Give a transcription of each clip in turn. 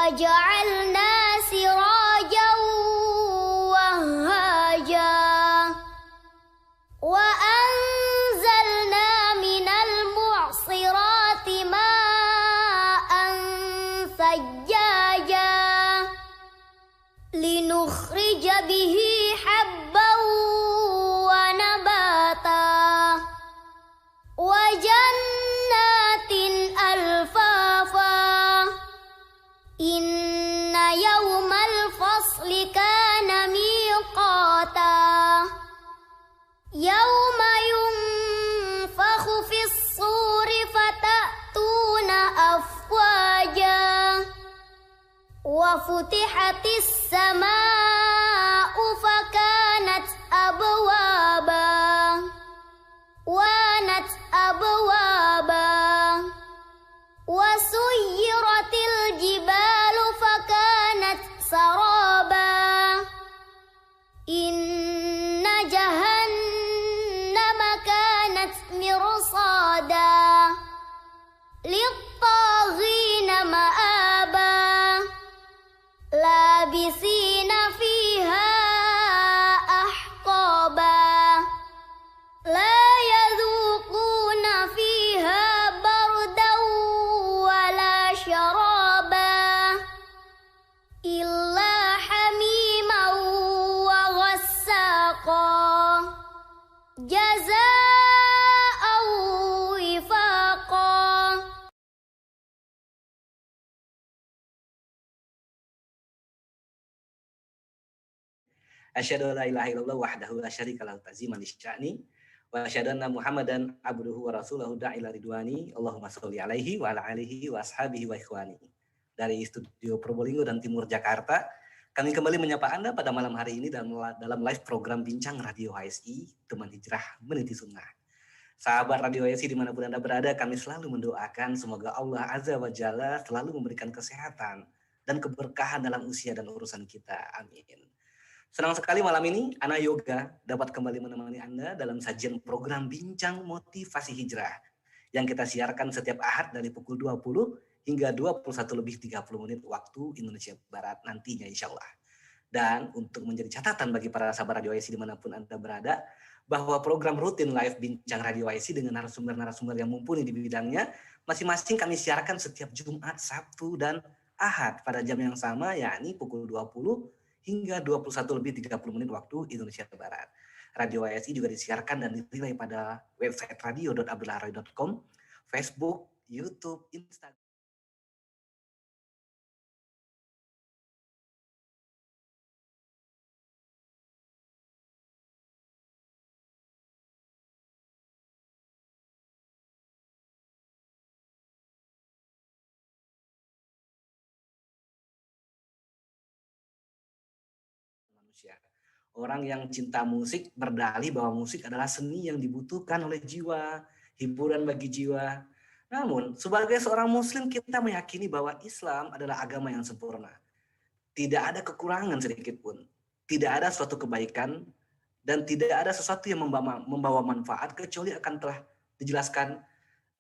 وجعلنا سراجا وهاجا وأنزلنا من المعصرات ماء ثجاجا لنخرج به حبا ونباتا وجنات ألفافا إن يوم الفصل كان ميقاتا يوم ينفخ في الصور فتأتون أفواجا وفتحت السماء فكانت أبوابا وسيرت الجبال فكانت سرابا إن جهنم كانت مرصادا للطاغين مآبا لابثين فيها أحقابا لا يذوقون فيها بردا ولا شرابا إلا حميما وغساقا جزاء وفاقا. Asyhadu an la ilaha illallah wahdahu la syarika lahu ta'ziman lisya'ni wa asyhadu anna Muhammadan abduhu wa rasuluhu da'ila ridwani. Allahumma sholli alaihi wa ala alihi wa ashabihi wa ikhwani. Dari studio Probolinggo dan Timur Jakarta, kami kembali menyapa Anda pada malam hari ini dalam live program Bincang Radio HSI Teman Hijrah Meniti Sunnah. Sahabat Radio HSI dimanapun Anda berada, kami selalu mendoakan semoga Allah Azza wa Jalla selalu memberikan kesehatan dan keberkahan dalam usia dan urusan kita. Amin. Senang sekali malam ini Ana Yoga dapat kembali menemani Anda dalam sajian program Bincang Motivasi Hijrah yang kita siarkan setiap Ahad dari pukul 20 hingga 21:30 waktu Indonesia Barat nantinya insya Allah. Dan untuk menjadi catatan bagi para sahabat Radio IC dimanapun Anda berada, bahwa program rutin live Bincang Radio IC dengan narasumber-narasumber yang mumpuni di bidangnya masing-masing kami siarkan setiap Jumat, Sabtu, dan Ahad pada jam yang sama, yakni pukul 20 hingga 21:30 waktu Indonesia Barat. Radio ASI juga disiarkan dan dinilai pada website radio.abdullahroy.com, Facebook, YouTube, Instagram. Orang yang cinta musik berdalih bahwa musik adalah seni yang dibutuhkan oleh jiwa, hiburan bagi jiwa. Namun, sebagai seorang muslim kita meyakini bahwa Islam adalah agama yang sempurna. Tidak ada kekurangan sedikit pun. Tidak ada suatu kebaikan dan tidak ada sesuatu yang membawa manfaat kecuali akan telah dijelaskan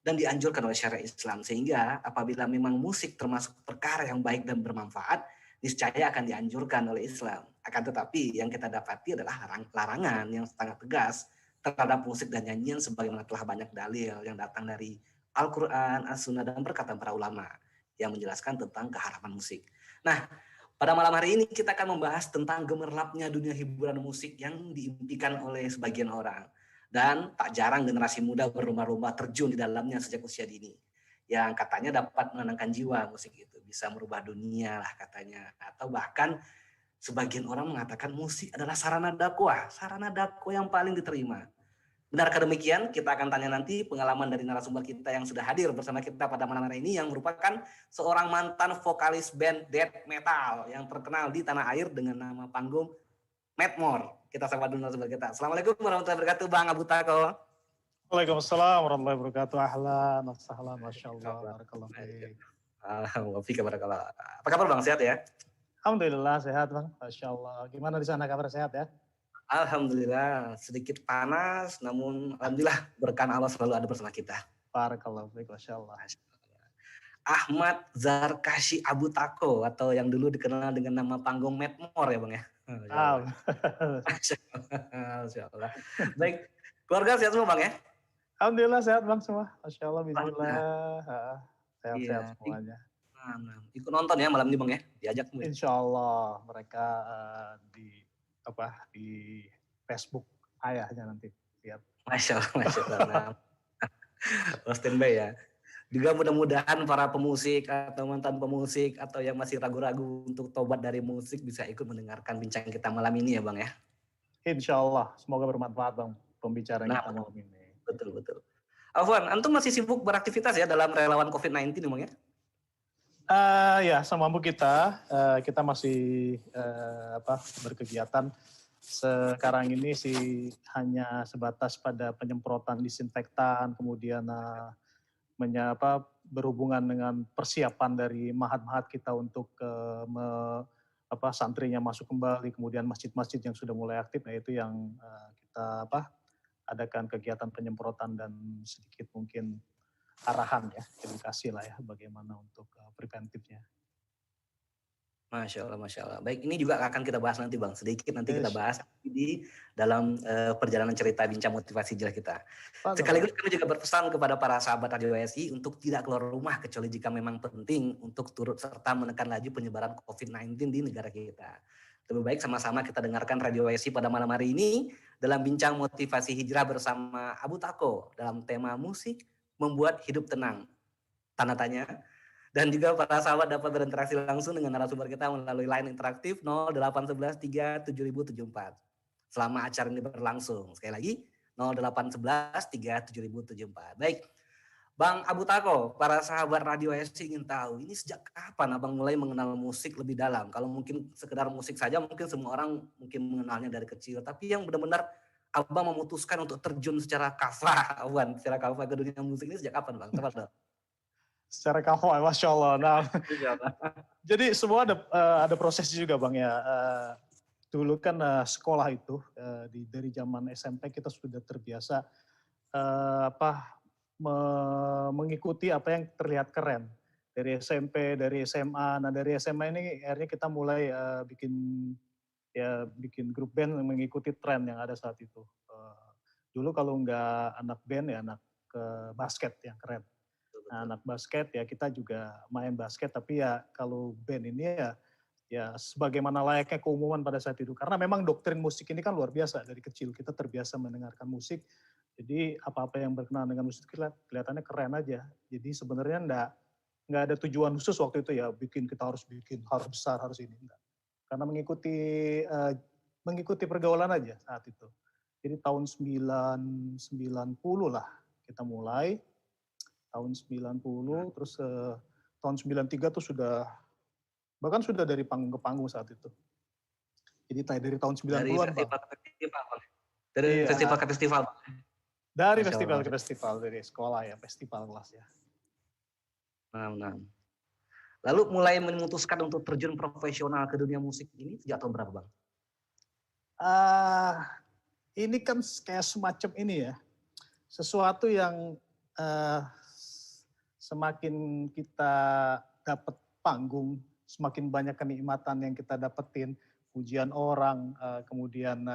dan dianjurkan oleh syariat Islam. Sehingga apabila memang musik termasuk perkara yang baik dan bermanfaat, niscaya akan dianjurkan oleh Islam. Akan tetapi yang kita dapati adalah larangan yang sangat tegas terhadap musik dan nyanyian sebagaimana telah banyak dalil yang datang dari Al-Quran, As-Sunnah, dan perkataan para ulama yang menjelaskan tentang keharaman musik. Nah, pada malam hari ini kita akan membahas tentang gemerlapnya dunia hiburan musik yang diimpikan oleh sebagian orang. Dan tak jarang generasi muda berlomba-lomba terjun di dalamnya sejak usia dini. Yang katanya dapat menenangkan jiwa musik itu, bisa merubah dunia lah katanya. Atau bahkan sebagian orang mengatakan musik adalah sarana dakwah yang paling diterima. Benarkah demikian? Kita akan tanya nanti pengalaman dari narasumber kita yang sudah hadir bersama kita pada malam hari ini, yang merupakan seorang mantan vokalis band death metal yang terkenal di tanah air dengan nama panggung Madmore. Kita sapa dulu narasumber kita. Assalamualaikum warahmatullahi wabarakatuh, Bang Abu Tako. Waalaikumsalam warahmatullahi wabarakatuh. Ahlan, wassalam, masyaallah, barakallahu fiik. Alhamdulillah. Apa kabar Bang? Sehat ya? Alhamdulillah sehat Bang, masyaallah. Gimana di sana, kabar sehat ya? Alhamdulillah, sedikit panas, namun alhamdulillah berkah Allah selalu ada bersama kita. Barakallahu fiik, masyaallah. Ahmad Zarkashi Abu Tako atau yang dulu dikenal dengan nama panggung Medmore ya Bang ya. Masya Allah. Masya Allah. Masya Allah. Baik, keluarga sehat semua Bang ya? Alhamdulillah sehat Bang semua. Masya Allah, Alhamdulillah. Bismillah. Sehat-sehat Iya. semuanya. Nah. Ikut nonton ya malam ini Bang ya? Diajak ya? Insya Allah mereka di Facebook ayahnya nanti lihat. Masya Allah, Masya Allah. Nah, standby ya. Juga mudah-mudahan para pemusik atau mantan pemusik atau yang masih ragu-ragu untuk tobat dari musik bisa ikut mendengarkan bincang kita malam ini ya Bang ya. Insya Allah, semoga bermanfaat Bang pembicaraan kita malam ini. Betul. Afwan, antum masih sibuk beraktivitas ya dalam relawan COVID-19 Bang ya? Ya, semampu kita masih berkegiatan. Sekarang ini sih hanya sebatas pada penyemprotan disinfektan, kemudian berhubungan dengan persiapan dari mahat-mahat kita untuk santrinya masuk kembali, kemudian masjid-masjid yang sudah mulai aktif, nah itu yang kita adakan kegiatan penyemprotan dan sedikit mungkin arahan ya, edukasi lah ya, bagaimana untuk preventifnya. Masya Allah. Baik, ini juga akan kita bahas nanti Bang. Sedikit nanti kita bahas di dalam perjalanan cerita bincang motivasi hijrah kita. Sekaligus kami juga berpesan kepada para sahabat Radio WSI untuk tidak keluar rumah kecuali jika memang penting untuk turut serta menekan laju penyebaran COVID-19 di negara kita. Lebih baik sama-sama kita dengarkan Radio WSI pada malam hari ini dalam bincang motivasi hijrah bersama Abu Tako dalam tema musik membuat hidup tenang. Tanda tanya. Dan juga para sahabat dapat berinteraksi langsung dengan narasumber kita melalui line interaktif 0811 37074. Selama acara ini berlangsung. Sekali lagi 0811 37074. Baik, Bang Abu Tako, para sahabat Radio WSI ingin tahu, ini sejak kapan Abang mulai mengenal musik lebih dalam? Kalau mungkin sekedar musik saja, mungkin semua orang mungkin mengenalnya dari kecil. Tapi yang benar-benar Abang memutuskan untuk terjun secara kafah, secara kafah ke dunia musik ini sejak kapan Bang? Tepat. Secara kafah, Masya Allah. Nah, jadi semua ada prosesnya juga Bang ya. Dulu kan sekolah itu dari zaman SMP kita sudah terbiasa mengikuti apa yang terlihat keren. Dari SMP, dari SMA. Nah dari SMA ini akhirnya kita mulai bikin grup band mengikuti tren yang ada saat itu. Dulu kalau nggak anak band ya anak basket yang keren. Nah, anak basket ya kita juga main basket, tapi ya kalau band ini ya sebagaimana layaknya keumuman pada saat itu. Karena memang doktrin musik ini kan luar biasa, dari kecil kita terbiasa mendengarkan musik, jadi apa-apa yang berkenaan dengan musik kelihatannya keren aja. Jadi sebenarnya nggak ada tujuan khusus waktu itu ya, harus besar, harus ini, enggak. Karena mengikuti pergaulan aja saat itu. Jadi tahun 90 lah kita mulai. Tahun 90, terus tahun 93 tuh bahkan sudah dari panggung ke panggung saat itu. Jadi dari tahun 90-an Dari festival ke festival. Dari festival ke festival, dari sekolah ya, festival kelas ya. Nah. Lalu mulai memutuskan untuk terjun profesional ke dunia musik ini sejak tahun berapa Bang? Ini kan kayak semacam ini ya, sesuatu yang semakin kita dapat panggung, semakin banyak kenikmatan yang kita dapetin, pujian orang, kemudian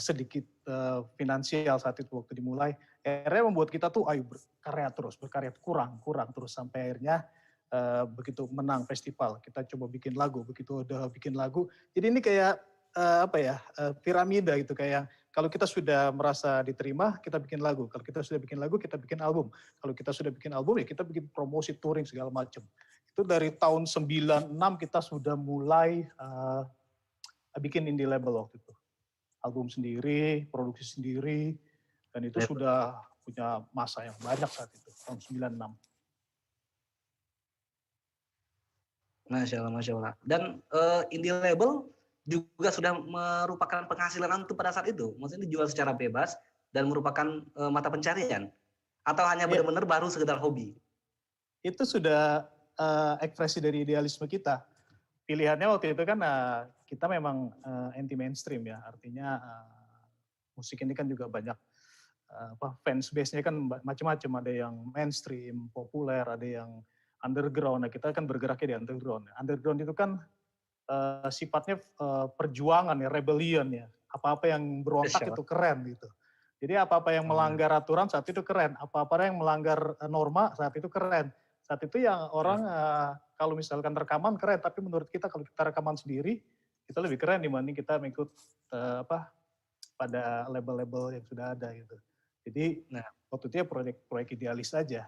sedikit finansial saat itu waktu dimulai, akhirnya membuat kita tuh berkarya kurang terus sampai akhirnya begitu menang festival kita coba bikin lagu, begitu udah bikin lagu, jadi ini kayak piramida gitu, kayak kalau kita sudah merasa diterima, kita bikin lagu. Kalau kita sudah bikin lagu, kita bikin album. Kalau kita sudah bikin album, ya kita bikin promosi, touring, segala macam. Itu dari tahun 96 kita sudah mulai bikin indie label waktu itu. Album sendiri, produksi sendiri, dan itu sudah punya masa yang banyak saat itu, tahun 96. Masya Allah. Dan indie label juga sudah merupakan penghasilan antum pada saat itu? Maksudnya dijual secara bebas dan merupakan mata pencarian? Atau hanya benar-benar baru sekedar hobi? Itu sudah ekspresi dari idealisme kita. Pilihannya waktu itu kan kita memang anti mainstream ya, artinya musik ini kan juga banyak fans base-nya kan macam-macam, ada yang mainstream, populer, ada yang underground. Nah, kita kan bergeraknya di underground. Underground itu kan sifatnya perjuangan ya, rebellion ya. Apa-apa yang berontak Masya Allah. itu keren gitu. Jadi apa-apa yang melanggar aturan saat itu keren, apa-apa yang melanggar norma saat itu keren. Saat itu yang orang kalau misalkan rekaman keren, tapi menurut kita kalau kita rekaman sendiri itu lebih keren dibanding kita mengikut pada label-label yang sudah ada gitu. Jadi Nah, waktu itu ya proyek idealis saja.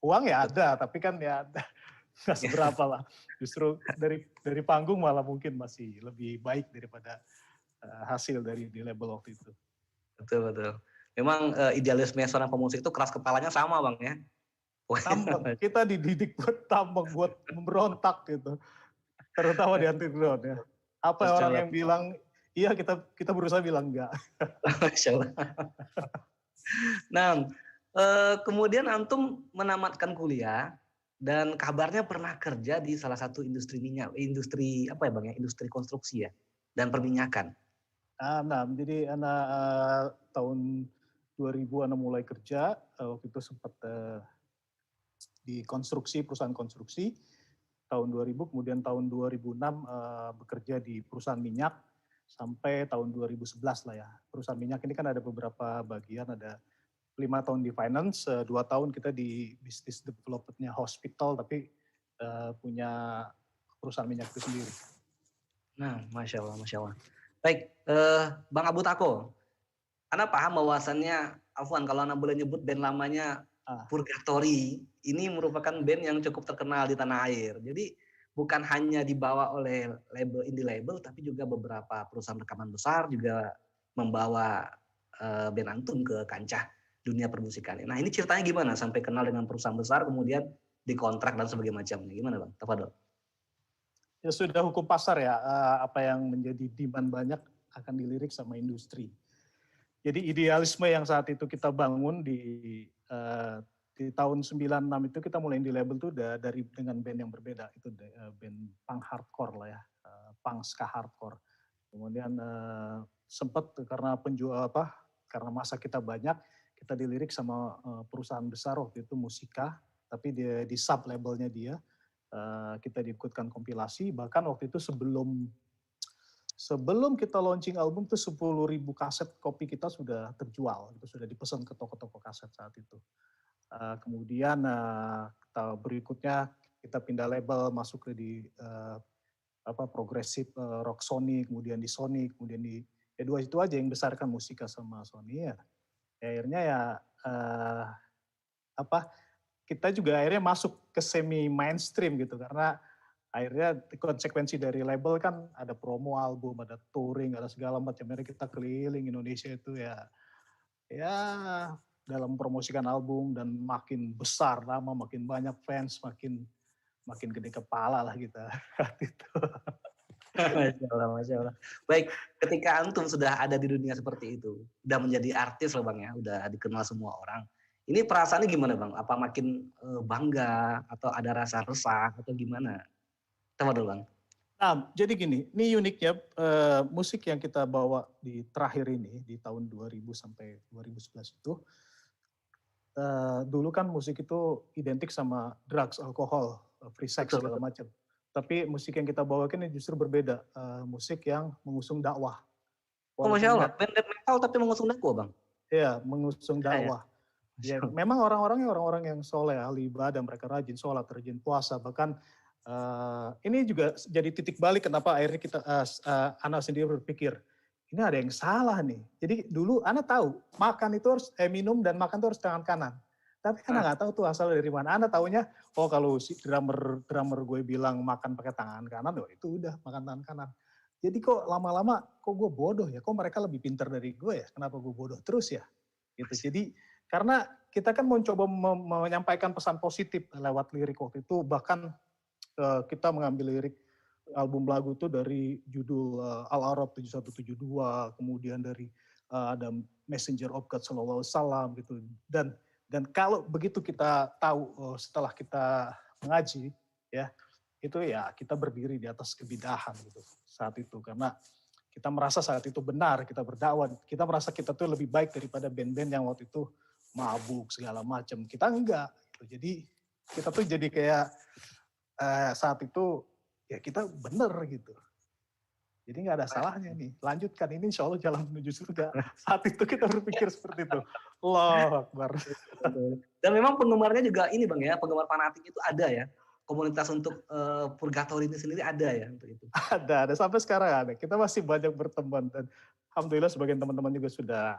Uang ya ada, tapi kan ya nggak seberapa lah. Justru dari panggung malah mungkin masih lebih baik daripada hasil dari di label waktu itu. betul betul. Memang idealisme seorang pemusik itu keras kepalanya sama bang ya. Tambang, kita dididik buat tambang, buat memberontak gitu. Terutama di underground ya. Apa orang yang bilang, iya kita berusaha bilang enggak. Masya Allah. Nah, kemudian antum menamatkan kuliah dan kabarnya pernah kerja di salah satu industri minyak, industri apa ya bang ya, industri konstruksi ya dan perminyakan. Nah, jadi anak tahun 2000 mulai kerja, waktu itu sempat di konstruksi, perusahaan konstruksi, tahun 2000, kemudian tahun 2006 bekerja di perusahaan minyak, sampai tahun 2011 lah ya. Perusahaan minyak ini kan ada beberapa bagian, ada 5 tahun di finance, 2 tahun kita di bisnis development-nya hospital, tapi punya perusahaan minyak itu sendiri. Nah, Masya Allah, Masya Allah. Baik, Bang Abu Tako, Anda paham bahwasannya, Afwan kalau Anda boleh nyebut band lamanya Purgatory, ini merupakan band yang cukup terkenal di tanah air. Jadi bukan hanya dibawa oleh label indie label, tapi juga beberapa perusahaan rekaman besar juga membawa band antum ke kancah dunia permusikan. Nah ini ceritanya gimana sampai kenal dengan perusahaan besar, kemudian dikontrak dan sebagainya macamnya. Gimana bang? Tafadol. Ya sudah hukum pasar ya, apa yang menjadi demand banyak akan dilirik sama industri. Jadi idealisme yang saat itu kita bangun di tahun 96 itu kita mulai di label tuh dengan band yang berbeda, itu band punk hardcore lah ya, punk ska hardcore. Kemudian sempat karena karena masa kita banyak, kita dilirik sama perusahaan besar waktu itu Musika, tapi di sub labelnya dia kita diikutkan kompilasi. Bahkan waktu itu sebelum kita launching album tuh 10.000 kaset kopi kita sudah terjual, itu sudah dipesan ke toko-toko kaset saat itu. Kemudian berikutnya kita pindah label, masuk di progresif rock Sony, kemudian di Sony, kemudian di dua itu aja yang besarkan Musika sama Sony ya. Akhirnya ya kita juga akhirnya masuk ke semi mainstream gitu, karena akhirnya konsekuensi dari label kan ada promo album, ada touring, ada segala macam. Akhirnya kita keliling Indonesia itu ya dalam promosikan album, dan makin besar nama, makin banyak fans, makin gede kepala lah kita. Masya Allah, Masya Allah. Baik, ketika antum sudah ada di dunia seperti itu, udah menjadi artis loh bang ya, udah dikenal semua orang. Ini perasaannya gimana bang? Apa makin bangga atau ada rasa resah atau gimana? Tafadol bang. Nah, jadi gini, ini uniknya musik yang kita bawa di terakhir ini, di tahun 2000 sampai 2011 itu, dulu kan musik itu identik sama drugs, alkohol, free sex, segala macam. Tapi musik yang kita bawakan ini justru berbeda, musik yang mengusung dakwah. Oh Masya Allah, band metal tapi mengusung dakwah bang? Iya, mengusung dakwah. Ya, memang orang-orangnya orang-orang yang soleh, ahli ibadah, mereka rajin sholat, rajin puasa. Bahkan ini juga jadi titik balik kenapa akhirnya anak sendiri berpikir, ini ada yang salah nih. Jadi dulu anak tahu, makan itu harus minum dan makan itu harus tangan kanan. Tapi anak nggak tahu tuh asal dari mana. Anak taunya, oh kalau si drummer gue bilang makan pakai tangan kanan, oh itu udah makan tangan kanan. Jadi kok lama-lama, kok gue bodoh ya, kok mereka lebih pintar dari gue ya, kenapa gue bodoh terus ya. Gitu. Jadi karena kita kan mencoba menyampaikan pesan positif lewat lirik waktu itu, bahkan kita mengambil lirik album lagu itu dari judul Al-Arab 7172, kemudian dari ada Messenger of God Sallallahu Alaihi Wasallam gitu. Dan kalau begitu kita tahu setelah kita mengaji ya, itu ya kita berdiri di atas kebidahan gitu saat itu, karena kita merasa saat itu benar, kita berdakwah, kita merasa kita tuh lebih baik daripada band-band yang waktu itu mabuk segala macam. Kita enggak. Gitu. Jadi kita tuh jadi kayak saat itu ya kita bener gitu. Jadi nggak ada salahnya nih. Lanjutkan ini insya Allah jalan menuju surga. Saat itu kita berpikir seperti itu. Allahu Akbar. Dan memang penggemarnya juga ini Bang ya, penggemar fanatik itu ada ya. Komunitas untuk purgatory ini sendiri ada ya untuk itu. Ada sampai sekarang ada. Kita masih banyak berteman dan alhamdulillah sebagian teman-teman juga sudah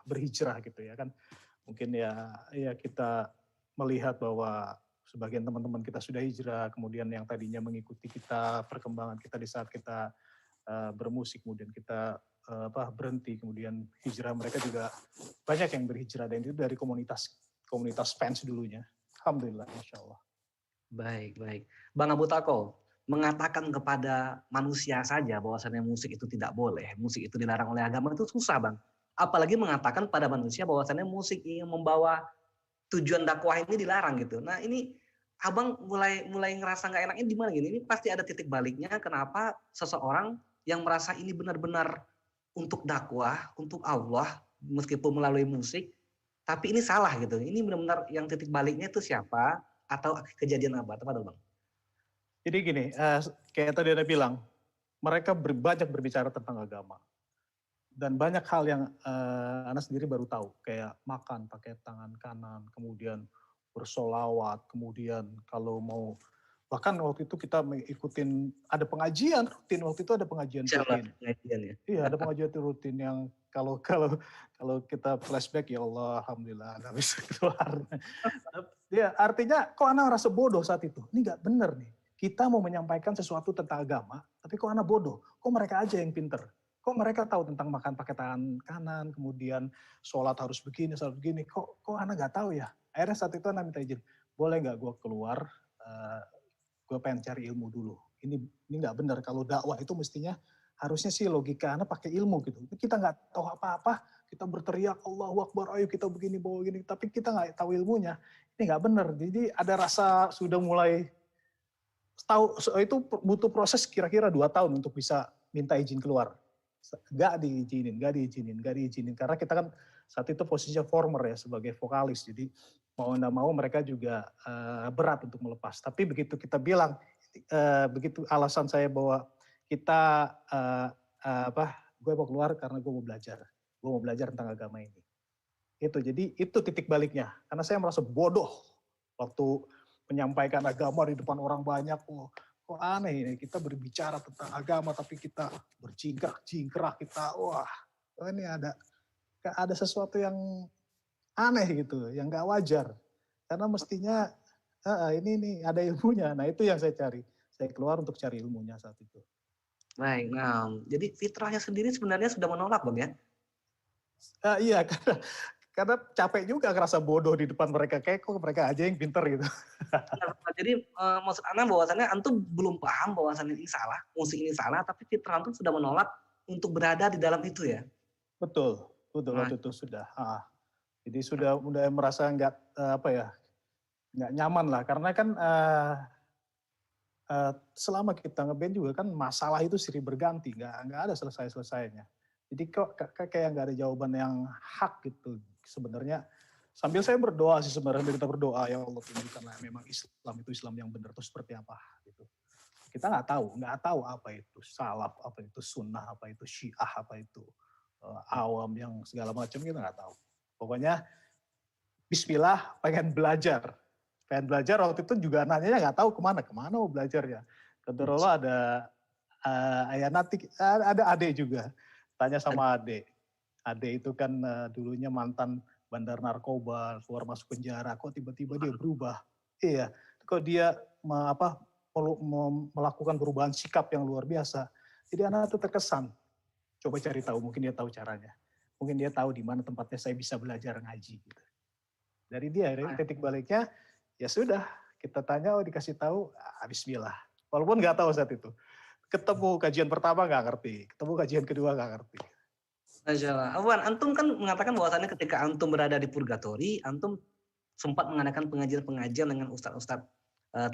berhijrah gitu ya kan. Mungkin ya kita melihat bahwa sebagian teman-teman kita sudah hijrah, kemudian yang tadinya mengikuti kita, perkembangan kita di saat kita bermusik, kemudian kita berhenti, kemudian hijrah, mereka juga banyak yang berhijrah, dan itu dari komunitas fans dulunya. Alhamdulillah, insya Allah. Baik. Bang Abu Tako, mengatakan kepada manusia saja bahwasannya musik itu tidak boleh, musik itu dilarang oleh agama itu susah Bang. Apalagi mengatakan pada manusia bahwasannya musik yang membawa tujuan dakwah ini dilarang gitu. Nah ini Abang mulai ngerasa nggak enaknya di mana gini? Ini pasti ada titik baliknya. Kenapa seseorang yang merasa ini benar-benar untuk dakwah, untuk Allah, meskipun melalui musik, tapi ini salah gitu. Ini benar-benar yang titik baliknya itu siapa atau kejadian apa? Tepat Bang? Jadi gini, kayak tadi Anda bilang, mereka banyak berbicara tentang agama. Dan banyak hal yang Anda sendiri baru tahu, kayak makan pakai tangan kanan, kemudian bersolawat, kemudian kalau mau, bahkan waktu itu kita mengikutin, ada pengajian rutin, waktu itu ada pengajian rutin. Iya, ada pengajian rutin yang kalau kita flashback, ya Allah, alhamdulillah, nggak bisa keluar. Ya, artinya kok Ana rasa bodoh saat itu? Ini nggak benar nih. Kita mau menyampaikan sesuatu tentang agama, tapi kok Ana bodoh? Kok mereka aja yang pinter? Kok mereka tahu tentang makan pakai tangan kanan, kemudian sholat harus begini, sholat begini. Kok Ana nggak tahu ya? Akhirnya saat itu Ana minta izin, boleh nggak gue keluar? Gue pengen cari ilmu dulu. Ini nggak benar. Kalau dakwah itu mestinya harusnya sih logika Ana pakai ilmu gitu. Kita nggak tahu apa-apa, kita berteriak Allahu Akbar, ayo kita begini, bawa gini, tapi kita nggak tahu ilmunya. Ini nggak benar. Jadi ada rasa sudah mulai tahu, itu butuh proses kira-kira 2 tahun untuk bisa minta izin keluar. Nggak diizinin. Karena kita kan saat itu posisinya former ya, sebagai vokalis. Jadi mau nggak mau mereka juga berat untuk melepas. Tapi begitu kita bilang, begitu alasan saya bahwa kita, gue mau keluar karena gue mau belajar. Gue mau belajar tentang agama ini. Jadi itu titik baliknya. Karena saya merasa bodoh waktu menyampaikan agama di depan orang banyak. Kok aneh ini, kita berbicara tentang agama tapi kita berjingkrak, kita ini ada sesuatu yang aneh gitu, yang gak wajar. Karena mestinya ini ada ilmunya. Nah itu yang saya cari. Saya keluar untuk cari ilmunya saat itu. Baik, nah jadi fitrahnya sendiri sebenarnya sudah menolak Bang ya? Iya, karena capek juga ngerasa bodoh di depan mereka, kayak kok mereka aja yang pinter gitu. Jadi maksud Ana bahwasannya antum belum paham bahwasannya ini salah, musik ini salah, tapi fitrah antum sudah menolak untuk berada di dalam itu ya? Betul waktu itu sudah. Jadi sudah merasa nggak nyaman lah, karena kan selama kita ngeband juga kan masalah itu silih berganti, nggak ada selesainya. Jadi kok kayak nggak ada jawaban yang hak gitu sebenarnya. Sambil saya berdoa sih sebenarnya, kita berdoa, ya Allah tunjukkanlah memang Islam itu Islam yang benar itu seperti apa gitu. Kita nggak tahu apa itu salaf, apa itu sunnah, apa itu syiah, apa itu awam yang segala macam, kita nggak tahu. Pokoknya Bismillah, pengen belajar waktu itu juga nanyanya nggak tahu kemana mau belajarnya. Kebetulan ada ayah Natik, ada Ade juga. Tanya sama Ade itu kan dulunya mantan bandar narkoba, keluar masuk penjara, kok tiba-tiba dia berubah? Iya, kok dia melakukan perubahan sikap yang luar biasa. Jadi anak itu terkesan. Coba cari tahu, mungkin dia tahu caranya. Mungkin dia tahu di mana tempatnya saya bisa belajar ngaji. Gitu. Dari dia, titik baliknya, ya sudah, kita tanya, dikasih tahu, bismillah. Walaupun nggak tahu saat itu. Ketemu kajian pertama nggak ngerti, ketemu kajian kedua nggak ngerti. Masya Allah. Afwan, antum kan mengatakan bahwasannya ketika antum berada di purgatori, antum sempat mengadakan pengajian-pengajian dengan ustadz-ustadz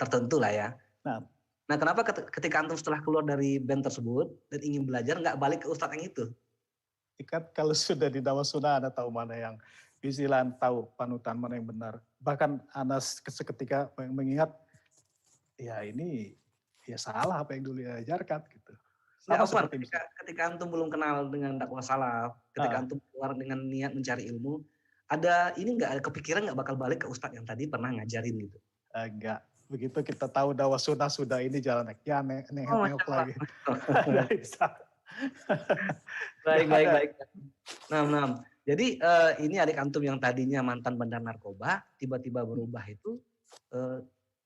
tertentu lah ya. Nah, Nah, kenapa ketika antum setelah keluar dari band tersebut dan ingin belajar nggak balik ke ustadz yang itu? Kan kalau sudah di dakwah sunnah, Anda tahu mana yang istilah tahu panutan mana yang benar. Bahkan Anas seketika mengingat, ya ini ya salah apa yang dulu diajarkan gitu. Ya, Sama Afwan, seperti ketika antum belum kenal dengan dakwah salaf, ketika ah, antum keluar dengan niat mencari ilmu, ada ini nggak ada kepikiran nggak bakal balik ke ustadz yang tadi pernah ngajarin gitu? enggak. Begitu kita tahu dakwah sunnah sudah ini jalan ya Oh, Masya nengok Allah. lagi. Nggak bisa. Baik, Nggak baik, ada. baik. Nah. Jadi ini adik antum yang tadinya mantan bandar narkoba, tiba-tiba berubah itu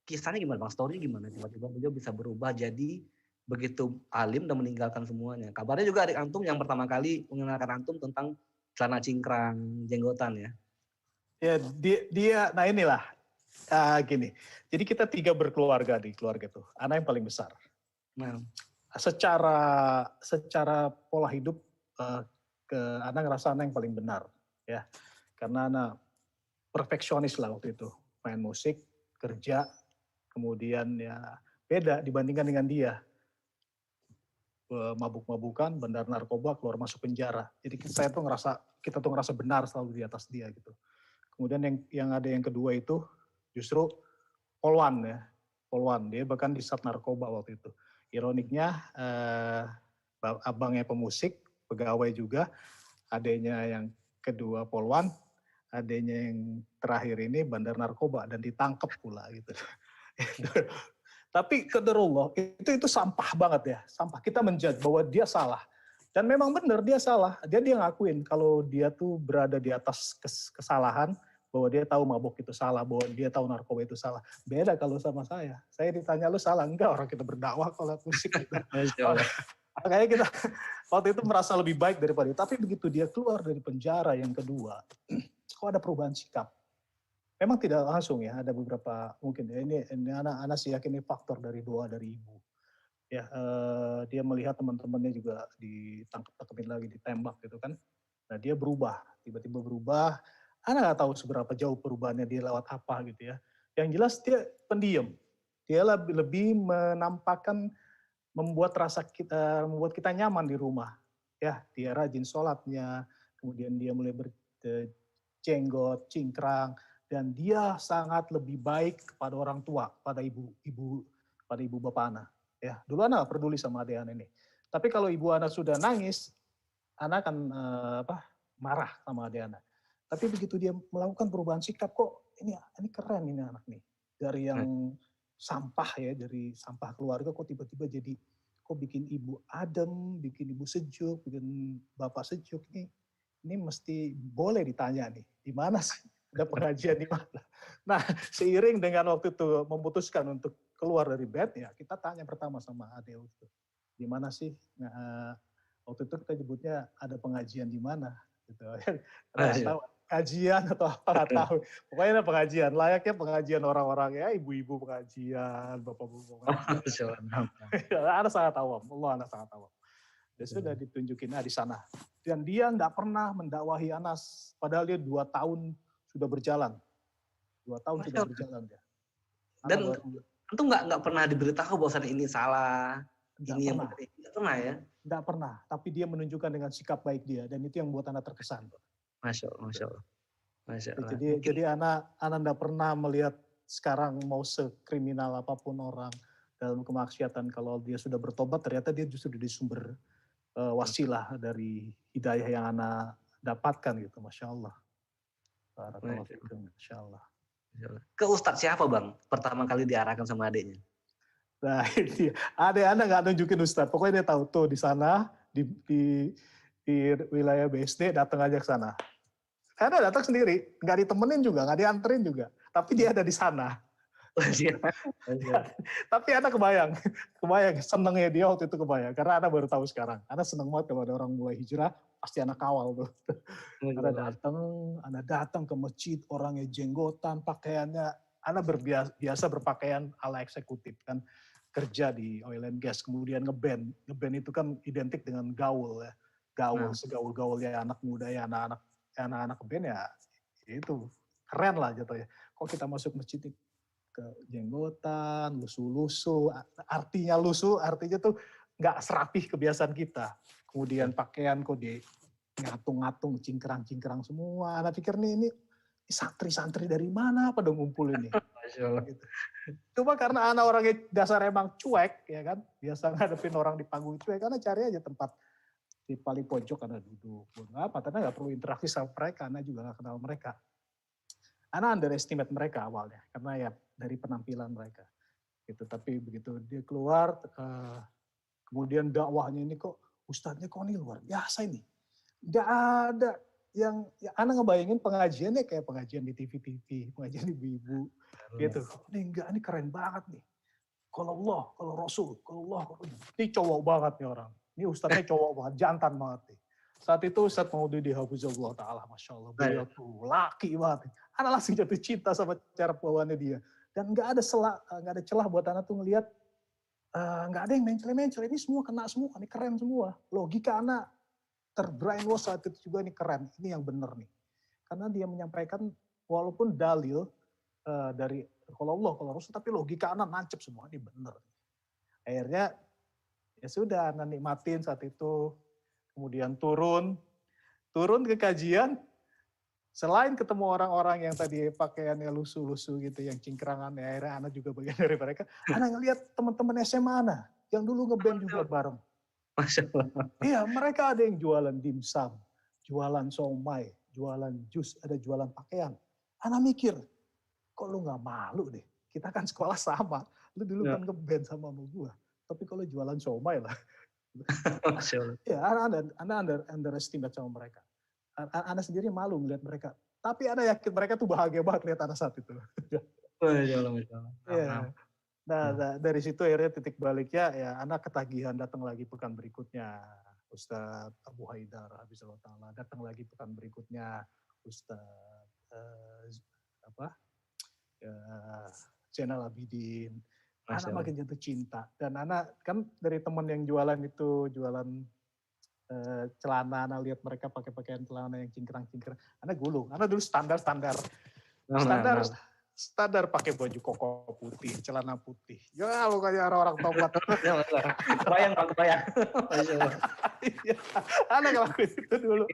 kisahnya gimana Bang? Story gimana? Tiba-tiba beliau bisa berubah jadi begitu alim dan meninggalkan semuanya. Kabarnya juga adik antum yang pertama kali mengenalkan antum tentang celana cingkrang, jenggotan ya. Ya dia nah inilah gini. Jadi kita 3 berkeluarga di keluarga itu. Anak yang paling besar. Nah, Secara pola hidup anak ngerasa anak yang paling benar ya. Karena anak perfeksionis lah waktu itu. Main musik, kerja, kemudian ya beda dibandingkan dengan dia. Mabuk-mabukan, bandar narkoba, keluar masuk penjara. Jadi kita tuh ngerasa benar selalu di atas dia gitu. Kemudian yang ada yang kedua itu justru polwan ya. Polwan, dia bahkan di sat narkoba waktu itu. Ironiknya abangnya pemusik, pegawai juga, adanya yang kedua polwan, adanya yang terakhir ini bandar narkoba dan ditangkap pula gitu. Tapi qadarullah itu sampah banget ya, sampah. Kita menjudge bahwa dia salah. Dan memang benar dia salah. Dia ngakuin kalau dia tuh berada di atas kesalahan, bahwa dia tahu mabuk itu salah, bahwa dia tahu narkoba itu salah. Beda kalau sama saya. Saya ditanya lu salah, enggak, orang kita berdakwah kalau musik gitu. Masya Allah. Makanya kita waktu itu merasa lebih baik daripada itu. Tapi begitu dia keluar dari penjara yang kedua, kok ada perubahan sikap. Memang tidak langsung ya, ada beberapa mungkin ya, ini anak sih yakin ini faktor dari doa dari ibu. Ya, dia melihat teman-temannya juga ditangkap-tangkapin lagi, ditembak gitu kan. Nah dia berubah, tiba-tiba berubah. Anak nggak tahu seberapa jauh perubahannya dia lewat apa gitu ya. Yang jelas dia pendiam. Dia lebih menampakkan membuat kita nyaman di rumah. Ya, dia rajin sholatnya, kemudian dia mulai berjenggot, cingkrang, dan dia sangat lebih baik kepada orang tua, pada ibu bapak anak. Ya, dulu anak peduli sama adik anak ini. Tapi kalau ibu anak sudah nangis, anak akan marah sama adik anak. Tapi begitu dia melakukan perubahan sikap, kok ini keren ini anak nih. Dari yang sampah ya, dari sampah keluarga kok tiba-tiba jadi kok bikin ibu adem, bikin ibu sejuk, bikin bapak sejuk nih. Ini mesti boleh ditanya nih, di mana sih? Ada pengajian di mana? Nah, seiring dengan waktu itu memutuskan untuk keluar dari bed, ya kita tanya pertama sama Adel itu, di mana sih? Nah, waktu itu kita nyebutnya ada pengajian di mana? Gitu. Karena tahu kajian atau apa nggak tahu. Pokoknya ada pengajian, layaknya pengajian orang-orang ya, ibu-ibu pengajian, bapak-bapak pengajian. Anak sangat awam, anak sangat awam. Dia sudah ditunjukin di sana. Dan dia nggak pernah mendakwahi Anas, padahal dia 2 tahun sudah berjalan. 2 tahun sudah berjalan dia. Dan tentu nggak pernah diberitahu bahwa ini salah, ini yang benar. Nggak pernah ya? Nggak pernah, tapi dia menunjukkan dengan sikap baik dia, dan itu yang buat anak terkesan. Masya Allah. Jadi anak nggak pernah melihat sekarang mau sekriminal apapun orang dalam kemaksiatan, kalau dia sudah bertobat ternyata dia justru di sumber wasilah dari hidayah yang anak dapatkan gitu, Masya Allah. Barakallahu fikum, Masya Allah. Ke Ustadz siapa Bang pertama kali diarahkan sama adiknya? Nah ini adik anak nggak nunjukin Ustadz, pokoknya dia tahu tuh di sana di wilayah BSD, datang aja ke sana. Karena datang sendiri, nggak ditemenin juga, nggak dianterin juga, tapi dia ada di sana. Tapi anak kebayang senengnya dia waktu itu kebayang, karena anak baru tahu sekarang. Anak seneng banget kalau ada orang mulai hijrah, pasti anak kawal tuh. Anak datang ke masjid, orangnya jenggotan, pakaiannya, anak biasa berpakaian ala eksekutif kan, kerja di oil and gas, kemudian ngeband itu kan identik dengan gaul ya, segaul-gaul ya anak muda ya, anak-anak band ya, itu keren lah jatuhnya. Kok kita masuk masjid jenggotan, lusuh-lusuh. Artinya lusuh, artinya tuh nggak serapih kebiasaan kita. Kemudian pakaian kok di ngatung-ngatung, cingkrang-cingkrang semua. Anak pikir nih ini santri-santri dari mana pada ngumpul ini. Masya Allah. Gitu. Cuma karena anak orangnya dasar emang cuek, ya kan, biasa ngadepin orang di panggung cuek, karena cari aja tempat di paling pojok karena duduk. Apa? Karena nggak perlu interaksi sama mereka, anak juga nggak kenal mereka. Anak underestimate mereka awalnya, karena ya dari penampilan mereka. Gitu. Tapi begitu dia keluar, kemudian dakwahnya ini kok, ustadznya kok ini luar biasa ini. Nggak ada yang ya anak ngebayangin pengajiannya kayak pengajian di TV-TV, pengajian ibu-ibu gitu. Ini keren banget nih. Kalau Allah, kalau Rasul, kalau Allah, ini cowok banget nih orang. Ini ustadznya cowok banget, jantan banget nih. Saat itu Ustadz Maududi Hafizahullah Ta'ala, Masya Allah, beliau tuh laki banget. Anak langsung jatuh cinta sama cara bawaannya dia. Dan nggak ada celah buat anak tuh ngelihat, nggak ada yang mencel-mencel, ini semua kena semua, ini keren semua. Logika anak terbrainwash saat itu juga, ini keren, ini yang benar nih. Karena dia menyampaikan walaupun dalil dari kalau Allah, kalau Rasul, tapi logika anak nancep semua, ini benar. Akhirnya ya sudah, anak nikmatin saat itu, kemudian turun ke kajian, selain ketemu orang-orang yang tadi pakaiannya lusuh-lusuh gitu, yang cingkrangan, ya akhirnya anak juga bagian dari mereka, anak ngelihat teman-teman SMA anak, yang dulu ngeband juga bareng. Masya Allah. Iya, mereka ada yang jualan dimsum, jualan somai, jualan jus, ada jualan pakaian. Anak mikir, kok lu nggak malu deh? Kita kan sekolah sama, lu dulu kan ngeband sama gua. Tapi kalau jualan somai lah. Masya Allah. Ya, anak underestimate sama mereka. Anak sendiri malu melihat mereka. Tapi anak yakin mereka tuh bahagia banget lihat anak saat itu. Masya Allah, Masya Allah. Iya. Nah, dari situ akhirnya titik baliknya ya anak ketagihan datang lagi pekan berikutnya. Ustadz Abu Haidar Habibullah Ta'ala datang lagi pekan berikutnya. Ustadz Zainal Abidin. Anak makin jatuh cinta. Dan anak kan dari teman yang jualan itu, jualan celana, anak lihat mereka pakai pakaian celana yang cingkrang-cingkrang. Anak gulung. Anak dulu standar. Standar pakai baju koko putih, celana putih. Ya lu kayak orang-orang tobat. Bayang. Anak ngelakuin itu dulu.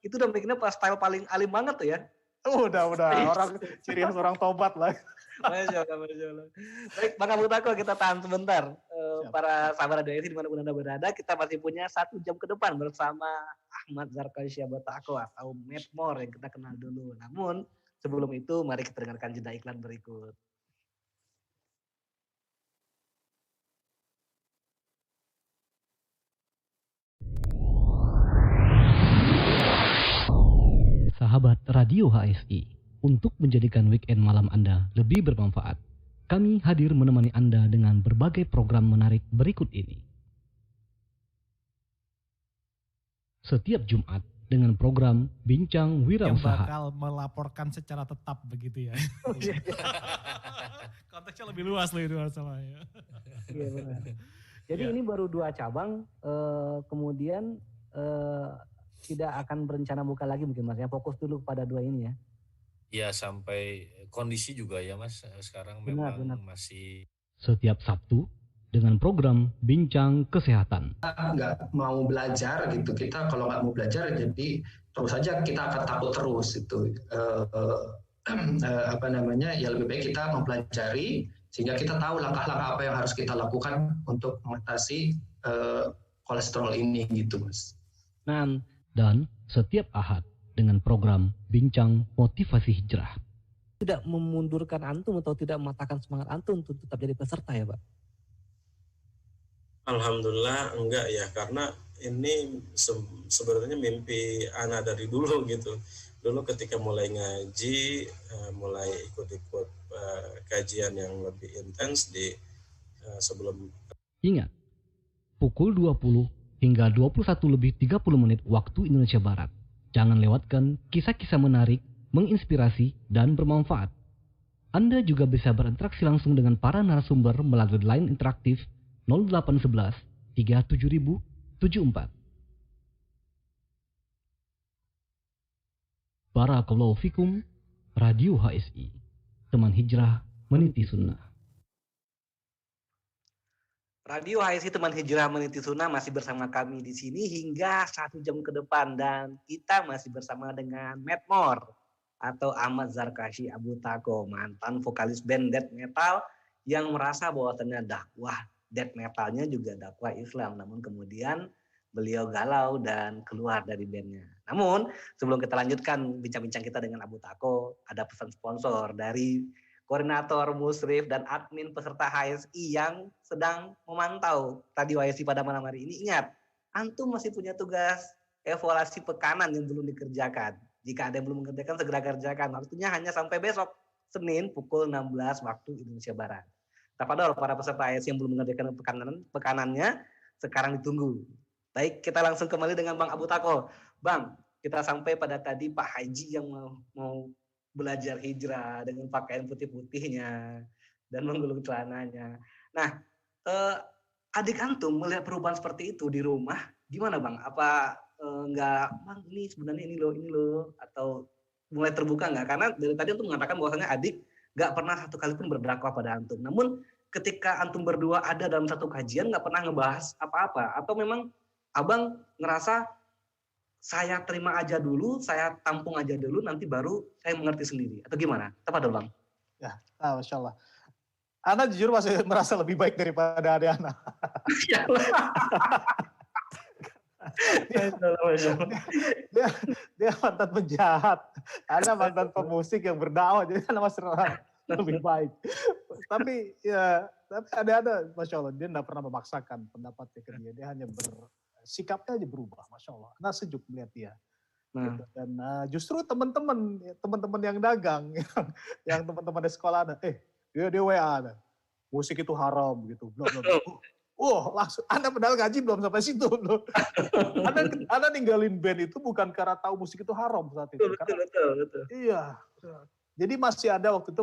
Itu udah bikinnya pas style paling alim banget tuh ya. Udah orang ciri khas orang tobat lah. Masya Allah. Baik, Bang Abu Tako, kita tahan sebentar. Para sahabat Radio dimanapun Anda berada, kita masih punya 1 jam ke depan bersama Ahmad Zarkasyah Batako atau Medmore yang kita kenal dulu. Namun sebelum itu, mari kita dengarkan jeda iklan berikut. Sahabat Radio HSI, untuk menjadikan weekend malam Anda lebih bermanfaat, kami hadir menemani Anda dengan berbagai program menarik berikut ini. Setiap Jumat, dengan program Bincang Wirausaha. Yang bakal melaporkan secara tetap begitu ya. Konteksnya lebih luas masalahnya. Iya benar. Jadi ini baru 2 cabang, kemudian tidak akan berencana buka lagi mungkin Mas ya. Fokus dulu pada 2 ini ya. Ya sampai kondisi juga ya Mas, sekarang benar. Masih. Setiap Sabtu, dengan program Bincang Kesehatan. Nggak mau belajar gitu, kita kalau nggak mau belajar jadi terus saja kita akan takut terus itu ya lebih baik kita mempelajari sehingga kita tahu langkah-langkah apa yang harus kita lakukan untuk mengatasi kolesterol ini gitu Mas. Nah, dan setiap Ahad dengan program Bincang Motivasi Hijrah. Tidak memundurkan antum atau tidak mematahkan semangat antum untuk tetap jadi peserta ya Pak? Alhamdulillah enggak ya, karena ini sebenarnya mimpi anak dari dulu gitu. Dulu ketika mulai ngaji, mulai ikut-ikut kajian yang lebih intens di sebelum. Ingat, pukul 20 hingga 21:30 waktu Indonesia Barat. Jangan lewatkan kisah-kisah menarik, menginspirasi, dan bermanfaat. Anda juga bisa berinteraksi langsung dengan para narasumber melalui line interaktif 0811 37074. Barakallahu fikum, Radio HSI, teman hijrah meniti sunnah. Radio HSI Teman Hijrah Meniti Sunnah masih bersama kami di sini hingga 1 jam ke depan, dan kita masih bersama dengan Medmor atau Ahmad Zarkashi Abu Tako, mantan vokalis band death metal yang merasa bahwasannya dakwah death metalnya juga dakwah Islam, namun kemudian beliau galau dan keluar dari bandnya. Namun sebelum kita lanjutkan bincang-bincang kita dengan Abu Tako, ada pesan sponsor dari koordinator Musrif dan admin peserta HSI yang sedang memantau Radio HSI pada malam hari ini. Ingat, antum masih punya tugas evaluasi pekanan yang belum dikerjakan. Jika ada yang belum mengerjakan, segera kerjakan. Waktunya hanya sampai besok, Senin pukul 16 waktu Indonesia Barat. Tafadhol para peserta HSI yang belum mengerjakan pekanannya, sekarang ditunggu. Baik, kita langsung kembali dengan Bang Abu Tako. Bang, kita sampai pada tadi Pak Haji yang mau belajar hijrah dengan pakaian putih-putihnya dan menggulung celananya. Nah, adik antum melihat perubahan seperti itu di rumah, gimana Bang? Apa enggak, Bang ini sebenarnya ini loh, atau mulai terbuka enggak? Karena dari tadi antum mengatakan bahwasanya adik enggak pernah satu kali pun berdakwah pada antum. Namun ketika antum berdua ada dalam satu kajian enggak pernah ngebahas apa-apa, atau memang abang ngerasa saya terima aja dulu, saya tampung aja dulu, nanti baru saya mengerti sendiri. Atau gimana? Tafadhol Bang. Ya, Masya Allah. Ana jujur masih merasa lebih baik daripada adik Ana. dia mantan penjahat. Ana mantan pemusik yang berdakwah, jadi Ana masih lebih baik. Tapi ada, Masya Allah, dia tidak pernah memaksakan pendapatnya ke dia. Dia hanya sikapnya aja berubah, Masya Allah. Nah sejuk melihat dia. Gitu. Dan justru teman-teman yang dagang, yang teman-teman di sekolah ada, dia WA ada, musik itu haram gitu. Langsung, Anda padahal gaji belum sampai situ loh. Anda ninggalin band itu bukan karena tahu musik itu haram saat itu. Betul. Iya. Jadi masih ada waktu itu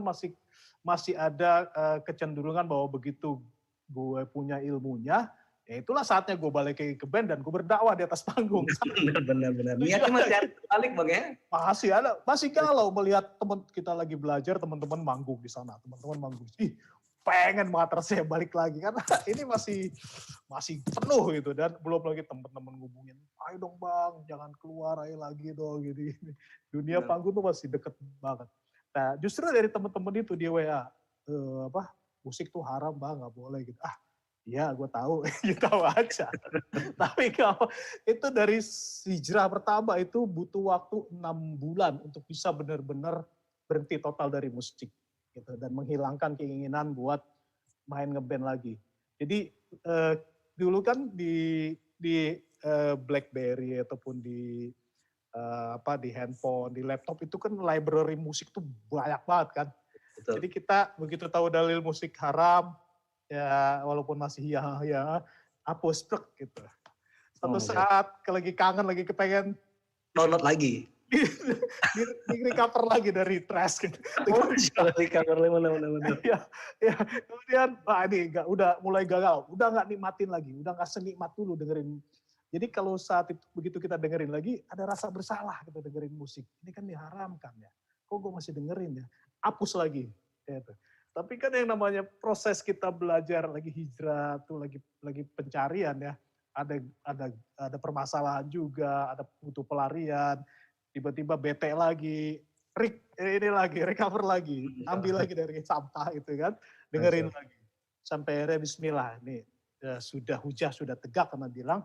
masih ada kecenderungan bahwa begitu gue punya ilmunya, ya itulah saatnya gue balik ke band dan gue berdakwah di atas panggung. Benar. Niatnya masih ada balik Bang ya? Masih ada, masih galau melihat teman kita lagi belajar, teman-teman manggung di sana, pengen banget rasanya balik lagi karena ini masih penuh gitu, dan belum lagi teman-teman ngubungin, ayo dong Bang, jangan keluar, ayo lagi dong gitu. Dunia panggung tuh masih deket banget. Nah justru dari teman-teman itu dia WA, musik tuh haram Bang, nggak boleh gitu. Iya, gue tahu, tahu aja. Tapi kalau itu dari hijrah pertama itu butuh waktu 6 bulan untuk bisa benar-benar berhenti total dari musik, gitu, dan menghilangkan keinginan buat main ngeband lagi. Jadi dulu kan di BlackBerry ataupun di handphone, di laptop itu kan library musik tuh banyak banget kan. Betul. Jadi kita begitu tahu dalil musik haram, ya walaupun masih ya hapus gitu. Satu saat lagi kangen, lagi kepengen download lagi, di recover lagi dari trash gitu. Recover benar. Ya, kemudian ini udah mulai gagal, udah nggak nikmatin lagi, udah nggak senikmat dulu dengerin. Jadi kalau saat itu begitu kita dengerin lagi ada rasa bersalah kita dengerin musik. Ini kan diharamkan ya. Kok gue masih dengerin ya? Hapus lagi. Gitu. Tapi kan yang namanya proses kita belajar lagi hijrah tuh lagi pencarian ya. Ada permasalahan juga, ada butuh pelarian, tiba-tiba bete lagi, recover lagi, ambil lagi dari sampah itu kan, dengerin lagi. Sampai akhirnya bismillah, nih sudah hujah, sudah tegak karena bilang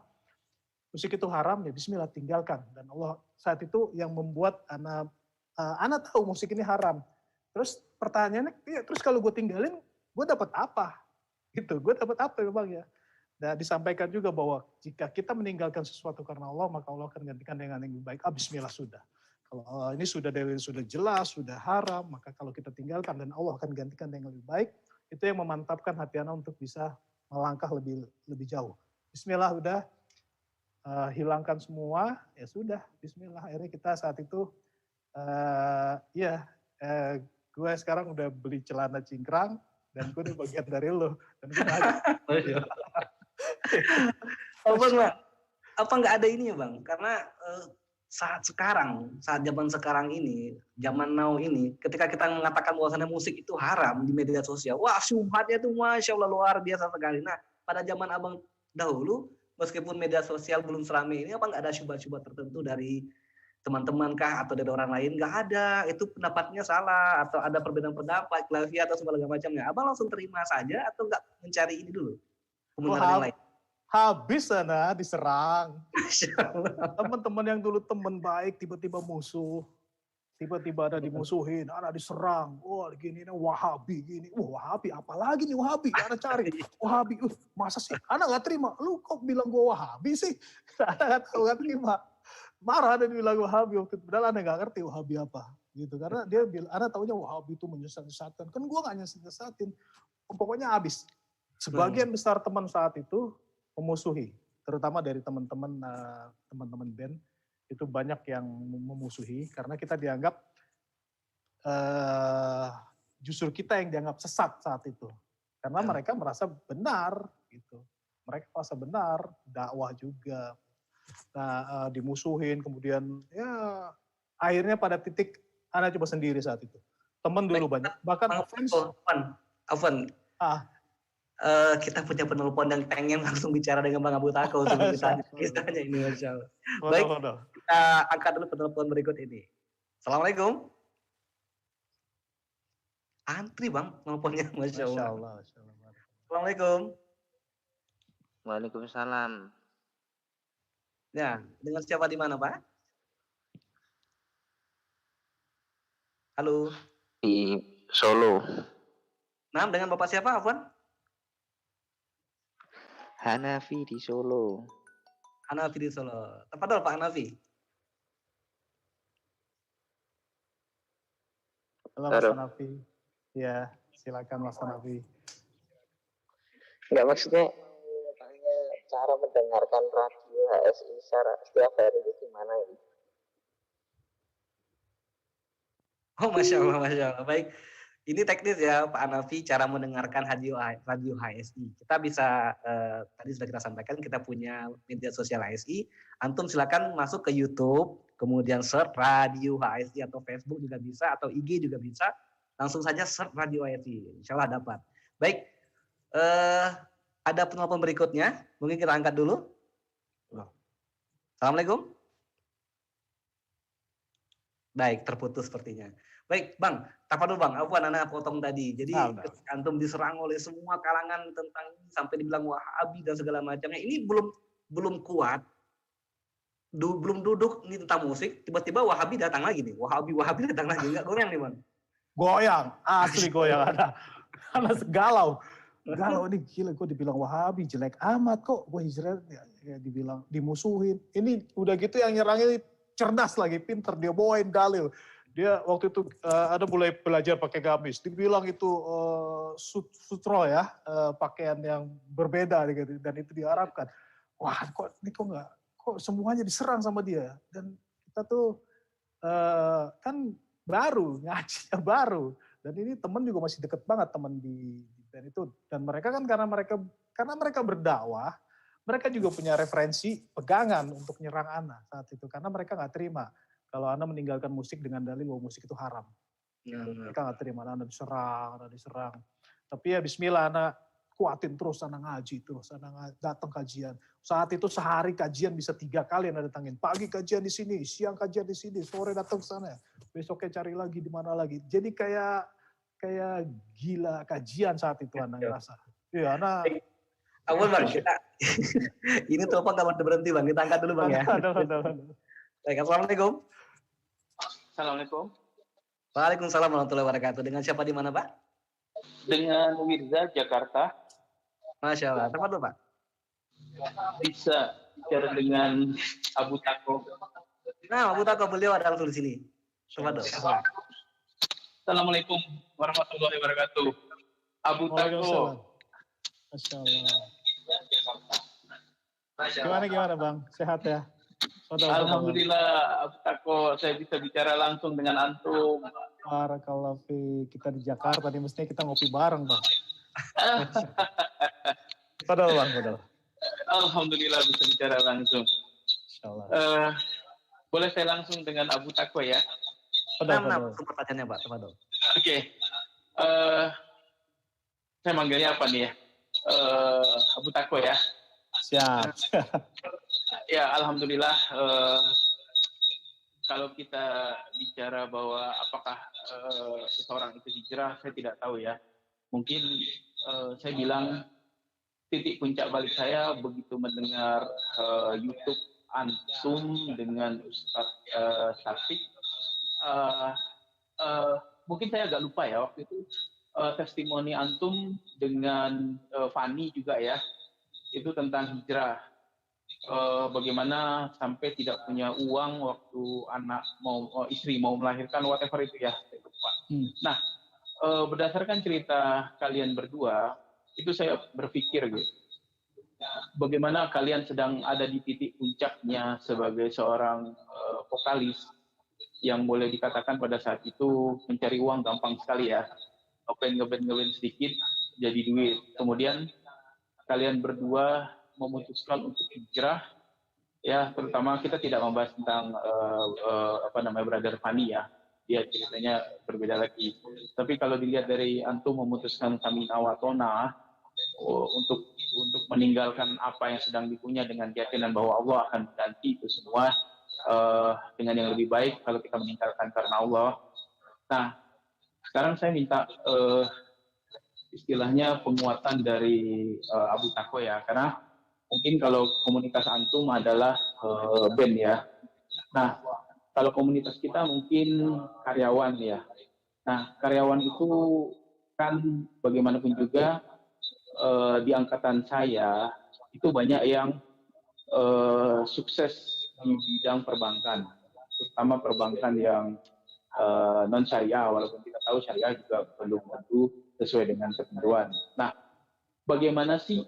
musik itu haram, ya bismillah tinggalkan. Dan Allah saat itu yang membuat anak tahu musik ini haram. Terus pertanyaannya, terus kalau gue tinggalin, gue dapat apa? Gitu, gue dapat apa memang ya? Dan disampaikan juga bahwa jika kita meninggalkan sesuatu karena Allah, maka Allah akan gantikan dengan yang lebih baik. Bismillah sudah. Kalau ini sudah jelas, sudah haram, maka kalau kita tinggalkan dan Allah akan gantikan dengan yang lebih baik, itu yang memantapkan hati anak untuk bisa melangkah lebih jauh. Bismillah udah, hilangkan semua, ya sudah, bismillah. Akhirnya kita saat itu, gue sekarang udah beli celana cingkrang dan gue udah bagian dari lo. Dan gue Bang, apa nggak ada ini ya Bang? Karena saat zaman sekarang ini, zaman now ini, ketika kita mengatakan bahwasannya musik itu haram di media sosial, wah syubhatnya itu Masya Allah luar biasa sekali. Nah, pada zaman abang dahulu, meskipun media sosial belum seramai ini, apa nggak ada syubhat-syubhat tertentu dari teman-teman kah atau dari orang lain? Nggak ada, itu pendapatnya salah, atau ada perbedaan pendapat, khilafiyah atau segala macamnya. Abang langsung terima saja atau nggak mencari ini dulu? Kebenaran yang lain. Habis sana diserang. Teman-teman yang dulu teman baik tiba-tiba musuh. Tiba-tiba ada dimusuhin, ada diserang. Wah gini, Wahabi gini. Wahabi, apalagi nih Wahabi? Ada cari. Wahabi, masa sih? Anak gak terima. Lu kok bilang gue Wahabi sih? Anak gak terima. Marah ada bilang Wahabi. Padahal anak gak ngerti Wahabi apa. Gitu. Karena dia bilang, anak taunya Wahabi itu menyesat-nyesatkan. Kan gue gak nyesat-nyesatin. Pokoknya habis. Sebagian besar teman saat itu memusuhi, terutama dari teman-teman band itu banyak yang memusuhi karena kita dianggap justru kita yang dianggap sesat saat itu karena mereka merasa benar gitu, mereka merasa benar, dakwah juga, nah dimusuhin kemudian ya akhirnya pada titik anak coba sendiri saat itu, teman dulu banyak bahkan Afwan. Kita punya penelpon yang pengen langsung bicara dengan Bang Abu Tako sebelum ditanya ini Masya Allah. Baik, kita angkat dulu penelpon berikut ini. Assalamualaikum. Antri Bang, penelponnya Masya Allah. Assalamualaikum. Waalaikumsalam. Ya, dengan siapa di mana Pak? Halo. Di Solo. Nah, dengan Bapak siapa Afwan? Hanafi di Solo. Hanafi di Solo. Tafadhol Pak Hanafi. Halo Mas Hanafi. Ya, silakan Mas Hanafi. Enggak, maksudnya cara mendengarkan radio HSI setiap hari itu gimana ini? Oh, Masya Allah. Baik. Ini teknis ya Pak Hanafi, cara mendengarkan radio HSI. Kita bisa, tadi sudah kita sampaikan, kita punya media sosial HSI. Antum silakan masuk ke YouTube, kemudian search radio HSI atau Facebook juga bisa, atau IG juga bisa. Langsung saja search radio HSI, insya Allah dapat. Baik, ada penelpon berikutnya, mungkin kita angkat dulu. Assalamualaikum. Baik, terputus sepertinya. Baik, Bang, tafadhol Bang, Afwan anak potong tadi. Jadi antum diserang oleh semua kalangan tentang ini sampai dibilang Wahabi dan segala macamnya. Ini belum kuat. Belum duduk ini tentang musik, tiba-tiba Wahabi datang lagi nih. Wahabi datang lagi, enggak goyang nih, Bang. Goyang, asli goyang ada. Ada galau. Galau ini gila, gue dibilang Wahabi jelek amat kok. Gue hijrah ya, dibilang dimusuhin. Ini udah gitu yang nyerangnya cerdas lagi, pinter, dia bawain dalil. Dia waktu itu ada mulai belajar pakai gamis. Dibilang itu sutro ya, pakaian yang berbeda gitu, dan itu diharapkan. Wah, kok semuanya diserang sama dia. Dan kita tuh kan baru, ngajinya baru. Dan ini teman juga masih deket banget teman di band itu. Dan mereka kan karena mereka berdakwah, mereka juga punya referensi pegangan untuk nyerang Ana saat itu. Karena mereka nggak terima kalau Ana meninggalkan musik dengan dalil bahwa musik itu haram. Mereka nggak terima, Ana diserang. Tapi ya bismillah, Ana kuatin terus, Ana ngaji terus, Ana datang kajian. Saat itu sehari kajian bisa 3 kali Ana datangin. Pagi kajian di sini, siang kajian di sini, sore datang ke sana. Besoknya cari lagi di mana lagi. Jadi kayak gila kajian saat itu Ana ngerasa. Iya, Ana. Ampun Bang, kita ini telepon nggak berhenti Bang, kita angkat dulu Bang ya. Baik, Assalamualaikum. Assalamualaikum. Waalaikumsalam warahmatullahi wabarakatuh. Dengan siapa di mana Pak? Dengan Wirza, Jakarta. Masya Allah. Tempat dulu Pak? Bisa bicara dengan Abu Tako. Nah, Abu Tako, beliau ada langsung di sini. Tempat dulu. Assalamualaikum warahmatullahi wabarakatuh. Abu Tako. Masya Allah. Gimana Bang? Sehat ya? Alhamdulillah, Abu Tako, saya bisa bicara langsung dengan antum. Barakallahu fi, kita di Jakarta nih, mestinya kita ngopi bareng Bang. Padahal. Alhamdulillah bisa bicara langsung. Insyaallah. Boleh saya langsung dengan Abu Takwa ya? Nah, pertanyaannya Pak, Tafadhol. Oke. Saya manggilnya apa nih ya? Abu Takwa ya? Siap. Ya, alhamdulillah. Kalau kita bicara bahwa apakah seseorang itu hijrah, saya tidak tahu ya. Mungkin saya bilang titik puncak balik saya begitu mendengar YouTube Antum dengan Ustadz Syafiq. Mungkin saya agak lupa ya waktu itu testimoni Antum dengan Fani juga ya, itu tentang hijrah. Bagaimana sampai tidak punya uang waktu istri mau melahirkan, whatever itu ya. Nah, berdasarkan cerita kalian berdua, itu saya berpikir gitu, bagaimana kalian sedang ada di titik puncaknya sebagai seorang vokalis yang boleh dikatakan pada saat itu mencari uang gampang sekali ya, ngeband sedikit jadi duit. Kemudian kalian berdua memutuskan untuk hijrah, ya, terutama kita tidak membahas tentang Brother Fani ya, dia ceritanya berbeda lagi. Tapi kalau dilihat dari Antum memutuskan Samina wa Tona untuk meninggalkan apa yang sedang dipunya dengan keyakinan bahwa Allah akan mengganti itu semua dengan yang lebih baik kalau kita meninggalkan karena Allah. Nah, sekarang saya minta istilahnya penguatan dari Abu Takwa ya, karena mungkin kalau komunitas Antum adalah band ya. Nah, kalau komunitas kita mungkin karyawan ya. Nah, karyawan itu kan bagaimanapun juga di angkatan saya itu banyak yang sukses di bidang perbankan, terutama perbankan yang non syariah, walaupun kita tahu syariah juga belum tentu sesuai dengan ketentuan. Nah, bagaimana sih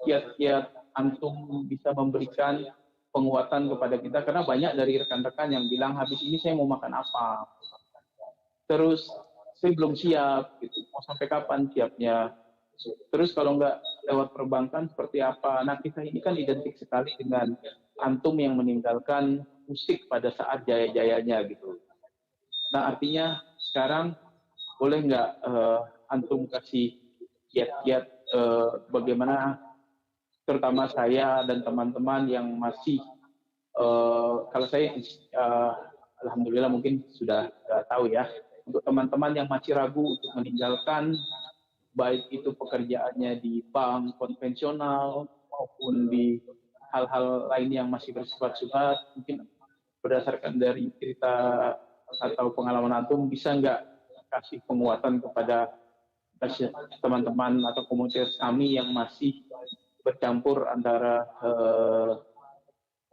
kiat-kiat Antum bisa memberikan penguatan kepada kita, karena banyak dari rekan-rekan yang bilang habis ini saya mau makan apa, terus saya belum siap gitu, mau sampai kapan siapnya, terus kalau nggak lewat perbankan seperti apa. Nah, kita ini kan identik sekali dengan Antum yang meninggalkan musik pada saat jaya-jayanya gitu. Nah, artinya sekarang boleh nggak Antum kasih kiat-kiat bagaimana terutama saya dan teman-teman yang masih kalau saya alhamdulillah mungkin sudah tahu ya, untuk teman-teman yang masih ragu untuk meninggalkan baik itu pekerjaannya di bank konvensional maupun di hal-hal lain yang masih bersifat subhat, mungkin berdasarkan dari cerita atau pengalaman Antum bisa nggak kasih penguatan kepada teman-teman atau komunitas kami yang masih bercampur antara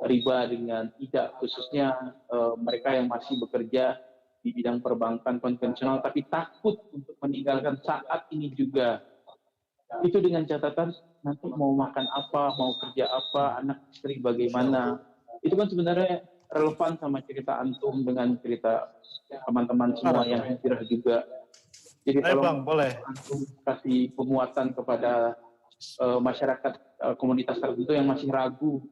riba dengan tidak, khususnya mereka yang masih bekerja di bidang perbankan konvensional tapi takut untuk meninggalkan saat ini juga. Itu dengan catatan nanti mau makan apa, mau kerja apa, anak istri bagaimana. Itu kan sebenarnya relevan sama cerita Antum dengan cerita teman-teman semua yang hijrah juga. Jadi kalau Antum kasih penguatan kepada masyarakat komunitas tertentu yang masih ragu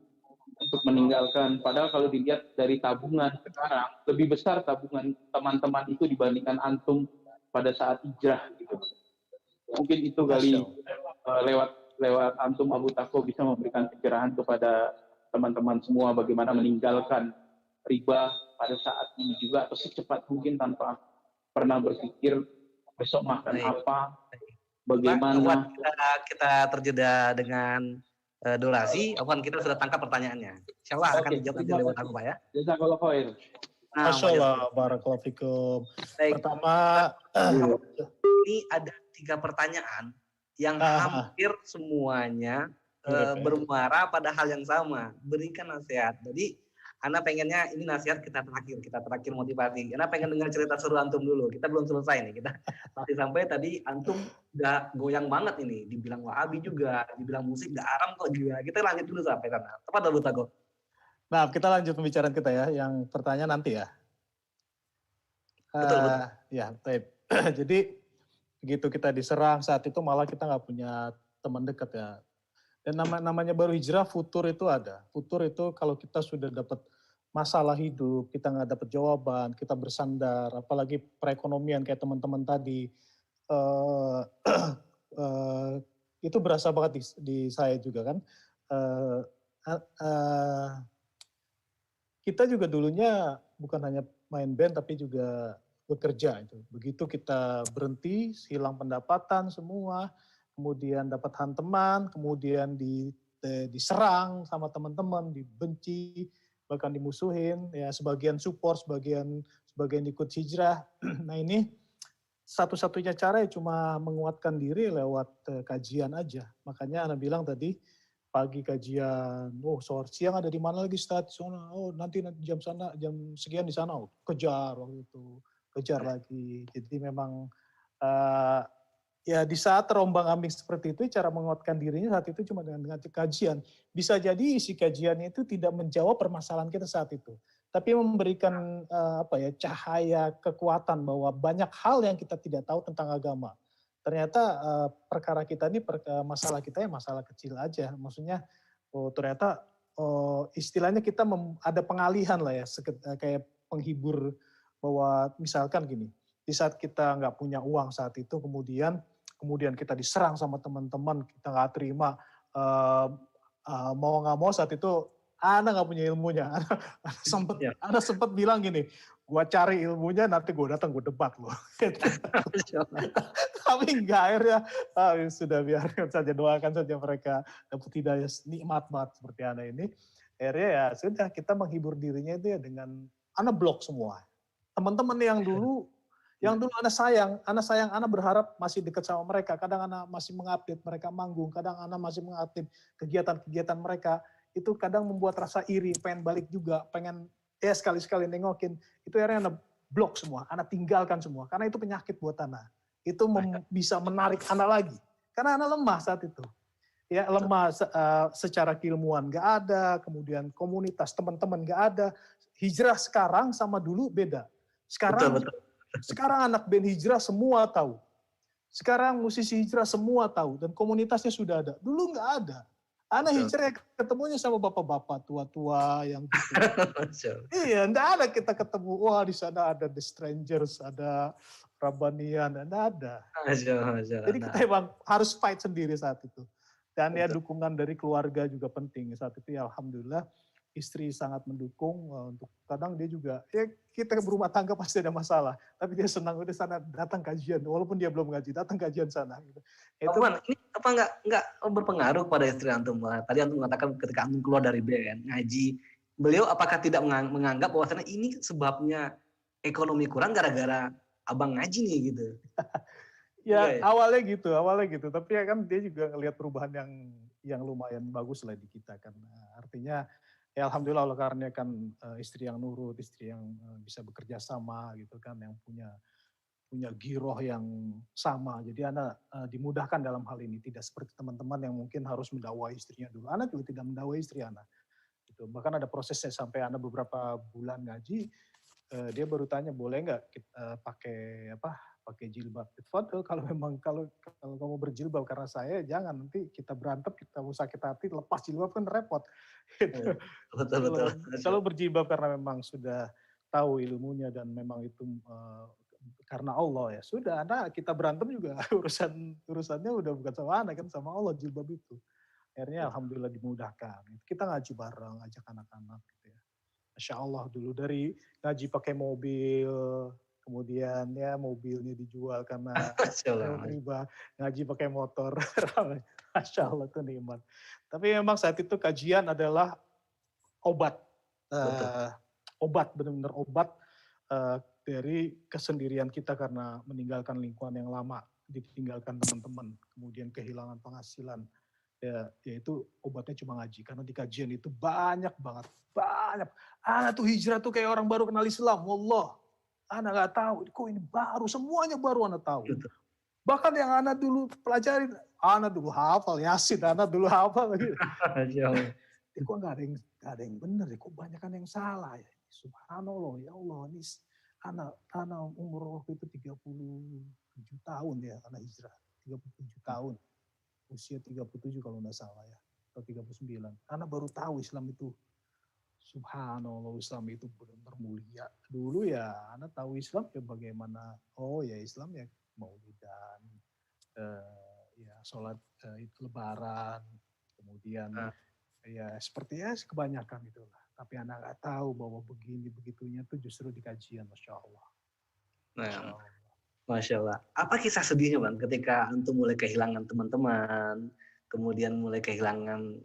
untuk meninggalkan, padahal kalau dilihat dari tabungan sekarang lebih besar tabungan teman-teman itu dibandingkan Antum pada saat hijrah gitu. Mungkin itu kali lewat Antum Abu Takwa bisa memberikan pencerahan kepada teman-teman semua bagaimana meninggalkan riba pada saat ini juga, atau secepat mungkin tanpa pernah berpikir besok makan apa, bagaimana. Kita terjeda dengan durasi, kita sudah tangkap pertanyaannya. Insyaallah akan dijawab nanti lewat aku Pak ya. Jazakallahu khair. Masyaallah, barakallahu fikum. Pertama, ini ada 3 pertanyaan yang hampir semuanya bermuara pada hal yang sama, berikan nasihat. Jadi Ana pengennya ini nasihat kita terakhir motivasi. Ana pengen dengar cerita seru Antum dulu. Kita belum selesai nih. Kita masih sampai tadi Antum udah goyang banget ini. Dibilang Wahabi juga, dibilang musik gak haram kok juga. Kita lanjut dulu sampai sana. Tepat Abu Takwa. Nah, kita lanjut pembicaraan kita ya. Yang pertanyaan nanti ya. Betul. Ya, baik. Jadi begitu kita diserang saat itu malah kita nggak punya teman dekat ya. Dan namanya baru hijrah, futur itu ada. Futur itu kalau kita sudah dapat masalah hidup, kita nggak dapat jawaban, kita bersandar, apalagi perekonomian kayak teman-teman tadi, eh, eh, itu berasa banget di saya juga kan. Eh, eh, eh, kita juga dulunya bukan hanya main band tapi juga bekerja itu. Begitu kita berhenti, hilang pendapatan semua, kemudian dapat hantaman, kemudian diserang sama teman-teman, dibenci, bahkan dimusuhin, ya sebagian support, sebagian ikut hijrah. Nah ini satu-satunya cara ya cuma menguatkan diri lewat kajian aja. Makanya Ana bilang tadi, pagi kajian, oh siang ada di mana lagi Ustadz, oh nanti jam sana, jam sekian di sana, oh, kejar waktu itu, kejar lagi. Jadi memang ya di saat terombang-ambing seperti itu, cara menguatkan dirinya saat itu cuma dengan kajian. Bisa jadi isi kajiannya itu tidak menjawab permasalahan kita saat itu, tapi memberikan cahaya kekuatan bahwa banyak hal yang kita tidak tahu tentang agama. Ternyata perkara kita ini masalah kita ya masalah kecil aja. Maksudnya ternyata istilahnya kita ada pengalihan lah ya, kayak penghibur bahwa misalkan gini, di saat kita nggak punya uang saat itu, kemudian kita diserang sama teman-teman, kita nggak terima, mau nggak mau saat itu Ana nggak punya ilmunya. Ana sempat bilang gini, gua cari ilmunya, nanti gue datang gue debat loh. Tapi enggak, akhirnya sudah biarkan saja, doakan saja mereka dapat hidayah nikmat banget seperti Ana ini. Akhirnya ya sudah, kita menghibur dirinya itu ya dengan Ana blok semua. Teman-teman yang dulu Ana sayang, Ana berharap masih dekat sama mereka. Kadang Ana masih mengupdate mereka manggung, kadang Ana masih mengupdate kegiatan-kegiatan mereka. Itu kadang membuat rasa iri, pengen balik juga, pengen sekali-sekali nengokin. Itu akhirnya Ana blok semua, Ana tinggalkan semua. Karena itu penyakit buat Ana. Itu bisa menarik Ana lagi. Karena Ana lemah saat itu. Ya lemah secara keilmuan nggak ada, kemudian komunitas teman-teman nggak ada. Hijrah sekarang sama dulu beda. Sekarang anak band hijrah semua tahu. Sekarang musisi hijrah semua tahu dan komunitasnya sudah ada. Dulu nggak ada. Ana hijrah ketemunya sama bapak-bapak tua-tua yang gitu. Iya, enggak ada kita ketemu. Wah, di sana ada The Strangers, ada Rabanian, enggak ada. Jadi kita emang harus fight sendiri saat itu. Dan ya dukungan dari keluarga juga penting saat itu. Ya alhamdulillah istri sangat mendukung untuk, kadang dia juga, ya kita berumah tangga pasti ada masalah, tapi dia senang udah sana datang kajian, walaupun dia belum ngaji, datang kajian sana. Gitu. Itu ini apa nggak berpengaruh pada istri antum? Tadi antum mengatakan ketika antum keluar dari band ngaji, beliau apakah tidak menganggap bahwasanya ini sebabnya ekonomi kurang gara-gara abang ngaji nih gitu? Ya awalnya gitu, tapi ya kan dia juga ngelihat perubahan yang lumayan bagus lah di kita kan. Artinya ya alhamdulillah Allah karena kan istri yang nurut, istri yang bisa bekerja sama gitu kan, yang punya giroh yang sama. Jadi Ana dimudahkan dalam hal ini, tidak seperti teman-teman yang mungkin harus mendakwai istrinya dulu. Ana juga tidak mendakwai istri Ana. Gitu. Bahkan ada prosesnya sampai Ana beberapa bulan ngaji, dia baru tanya boleh nggak kita pakai jilbab. Fadl, kalau kamu berjilbab karena saya, jangan nanti kita berantem, kita mau sakit hati, lepas jilbab kan repot. Gitu. Betul. Kalau berjilbab karena memang sudah tahu ilmunya dan memang itu karena Allah ya sudah, kita berantem juga urusannya udah bukan sama anak kan, sama Allah jilbab itu. Akhirnya alhamdulillah dimudahkan. Kita ngaji bareng, ajak anak-anak gitu ya. Masya Allah dulu dari ngaji pakai mobil, kemudian ya mobilnya dijual karena riba, ngaji pakai motor, Masya Allah itu nikmat. Tapi memang saat itu kajian adalah obat, benar-benar obat dari kesendirian kita karena meninggalkan lingkungan yang lama, ditinggalkan teman-teman, kemudian kehilangan penghasilan. Ya itu obatnya cuma ngaji, karena di kajian itu banyak banget. Ana tuh hijrah tuh kayak orang baru kenal Islam, wallah. Ana nggak tahu, kok ini baru, semuanya baru Ana tahu. Bahkan yang Ana dulu pelajarin, Ana dulu hafal Yasin, Ana dulu hafal gitu. Kok nggak ada yang benar, kok banyak yang salah ya. Subhanallah, ya Allah, ini Ana umur waktu itu 37 tahun ya, Ana hijrah, 37 tahun. Usia 37 kalau nggak salah ya, atau 39. Ana baru tahu Islam itu Subhanallah, Islam itu benar-benar mulia. Dulu ya, anak tahu Islam ya bagaimana. Oh ya, Islam ya maulidan, ya sholat Lebaran, kemudian Nah, ya seperti ya kebanyakan itulah. Tapi anak nggak tahu bahwa begini begitunya tuh justru di kajian, Masya Allah. Masya nah, Allah. Masya Allah. Apa kisah sedihnya Bang ketika antum mulai kehilangan teman-teman, kemudian mulai kehilangan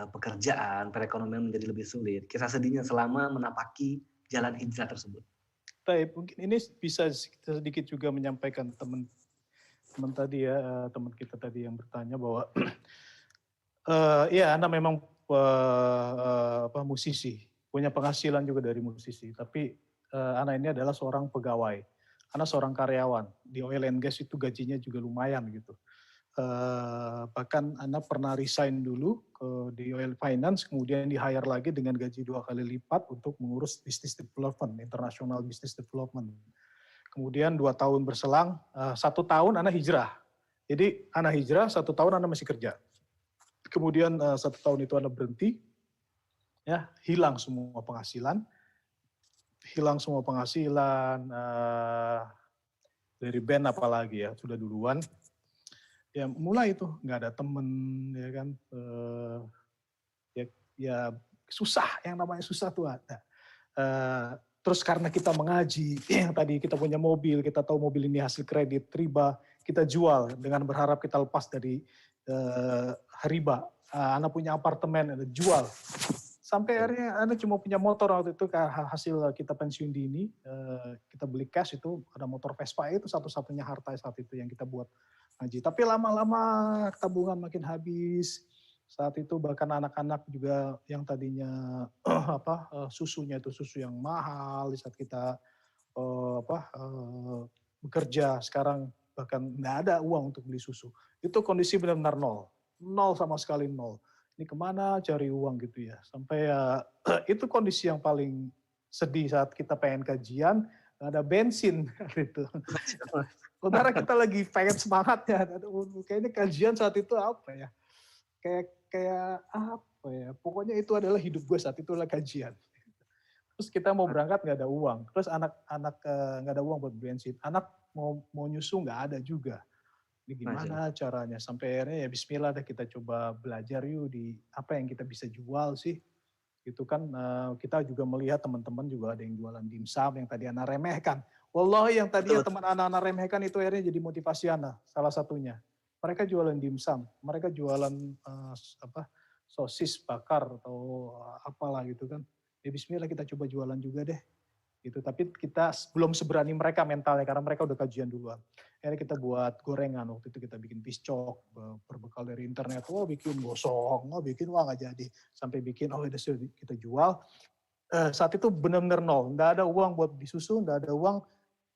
pekerjaan, perekonomian menjadi lebih sulit. Kisah sedihnya selama menapaki jalan hijrah tersebut. Baik, mungkin ini bisa sedikit juga menyampaikan teman tadi ya, teman kita tadi yang bertanya bahwa ya Anda memang musisi, punya penghasilan juga dari musisi, tapi Anda ini adalah seorang pegawai, Anda seorang karyawan di oil and gas itu gajinya juga lumayan gitu. Bahkan Anda pernah resign dulu di oil finance, kemudian di hire lagi dengan gaji 2 kali lipat untuk mengurus business development, international business development. Kemudian 2 tahun berselang, 1 tahun Anda hijrah. Jadi Anda hijrah, 1 tahun Anda masih kerja. Kemudian 1 tahun itu Anda berhenti, ya hilang semua penghasilan, dari band apalagi ya, sudah duluan. Ya mulai itu nggak ada temen ya kan, ya susah, yang namanya susah tuh ada. Terus karena kita mengaji, yang tadi kita punya mobil, kita tahu mobil ini hasil kredit riba, kita jual dengan berharap kita lepas dari riba. Anda punya apartemen, Anda jual. Sampai akhirnya Anda cuma punya motor waktu itu, hasil kita pensiun dini, kita beli cash itu, ada motor Vespa, itu satu-satunya harta saat itu yang kita buat ngaji. Tapi lama-lama tabungan makin habis. Saat itu bahkan anak-anak juga yang tadinya susunya itu susu yang mahal di saat kita bekerja, sekarang bahkan nggak ada uang untuk beli susu. Itu kondisi benar-benar nol sama sekali nol. Ini kemana cari uang gitu ya. Sampai itu kondisi yang paling sedih saat kita pengen kajian, nggak ada bensin gitu. Saudara kita lagi pengen semangatnya, kayaknya kajian saat itu apa ya? Kayak apa ya? Pokoknya itu adalah hidup gue saat itu adalah kajian. Terus kita mau berangkat nggak ada uang. Terus anak nggak ada uang buat bensin. Anak mau nyusu nggak ada juga. Ini gimana caranya? Sampai akhirnya ya Bismillah deh kita coba belajar yuk di apa yang kita bisa jual sih. Itu kan kita juga melihat teman-teman juga ada yang jualan dimsum yang tadi anak remehkan. Wallahi yang tadinya teman anak-anak remehkan itu akhirnya jadi motivasi anak, salah satunya. Mereka jualan dimsum, mereka jualan sosis bakar atau apalah gitu kan. Ya Bismillah kita coba jualan juga deh. Gitu. Tapi kita belum seberani mereka mentalnya karena mereka udah kajian duluan. Akhirnya kita buat gorengan, waktu itu kita bikin piscok, berbekal dari internet. Bikin gosong, bikin nggak jadi. Sampai bikin, kita jual. Saat itu benar-benar nol, nggak ada uang buat beli susu, nggak ada uang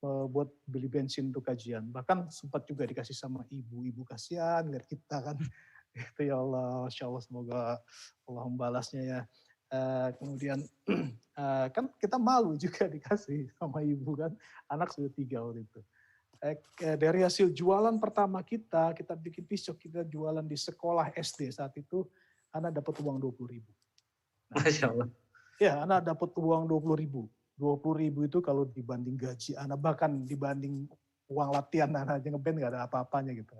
buat beli bensin untuk kajian. Bahkan sempat juga dikasih sama ibu kasihan lihat kita kan. Itu ya Allah, Masya Allah, semoga Allah membalasnya ya. Kemudian kan kita malu juga dikasih sama ibu kan, anak sudah 3 waktu itu. Dari hasil jualan pertama kita bikin pisau, kita jualan di sekolah SD saat itu, anak dapat uang 20.000. Masya Allah. Ya, anak dapat uang 20.000. 20.000 itu kalau dibanding gaji anak, bahkan dibanding uang latihan anak aja ngeband nggak ada apa-apanya gitu.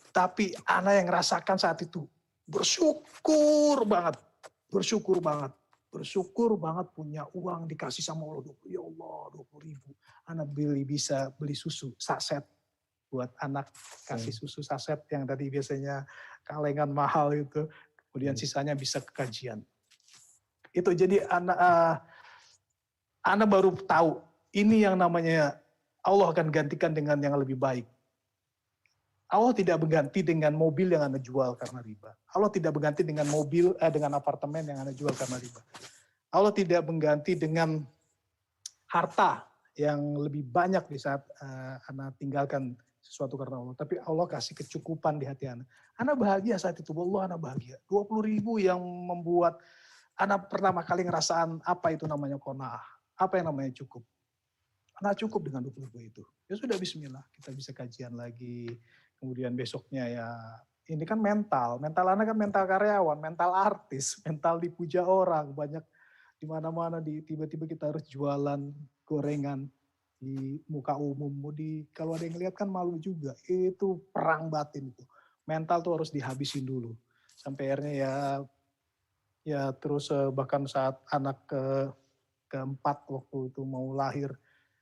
Tapi anak yang rasakan saat itu bersyukur banget punya uang dikasih sama Allah. Ya Allah, 20.000. Anak bisa beli susu saset buat anak, kasih susu saset yang tadi biasanya kalengan mahal itu. Kemudian sisanya bisa ke kajian. Itu jadi anak baru tahu ini yang namanya Allah akan gantikan dengan yang lebih baik. Allah tidak berganti dengan mobil yang Anda jual karena riba. Allah tidak berganti dengan dengan apartemen yang Anda jual karena riba. Allah tidak mengganti dengan harta yang lebih banyak di saat Anda tinggalkan sesuatu karena Allah. Tapi Allah kasih kecukupan di hati Anda. Anda bahagia saat itu. Wallah, Anda bahagia. 20.000 yang membuat Anda pertama kali ngerasaan apa itu namanya qanaah. Apa yang namanya cukup. Anda cukup dengan 20.000 itu. Ya sudah, bismillah. Kita bisa kajian lagi. Kemudian besoknya ini kan mental anak kan mental karyawan, mental artis, mental dipuja orang, banyak di mana-mana tiba-tiba kita harus jualan gorengan di muka umum, kalau ada yang lihat kan malu juga. Itu perang batin itu. Mental tuh harus dihabisin dulu. Sampai akhirnya ya terus bahkan saat anak keempat waktu itu mau lahir,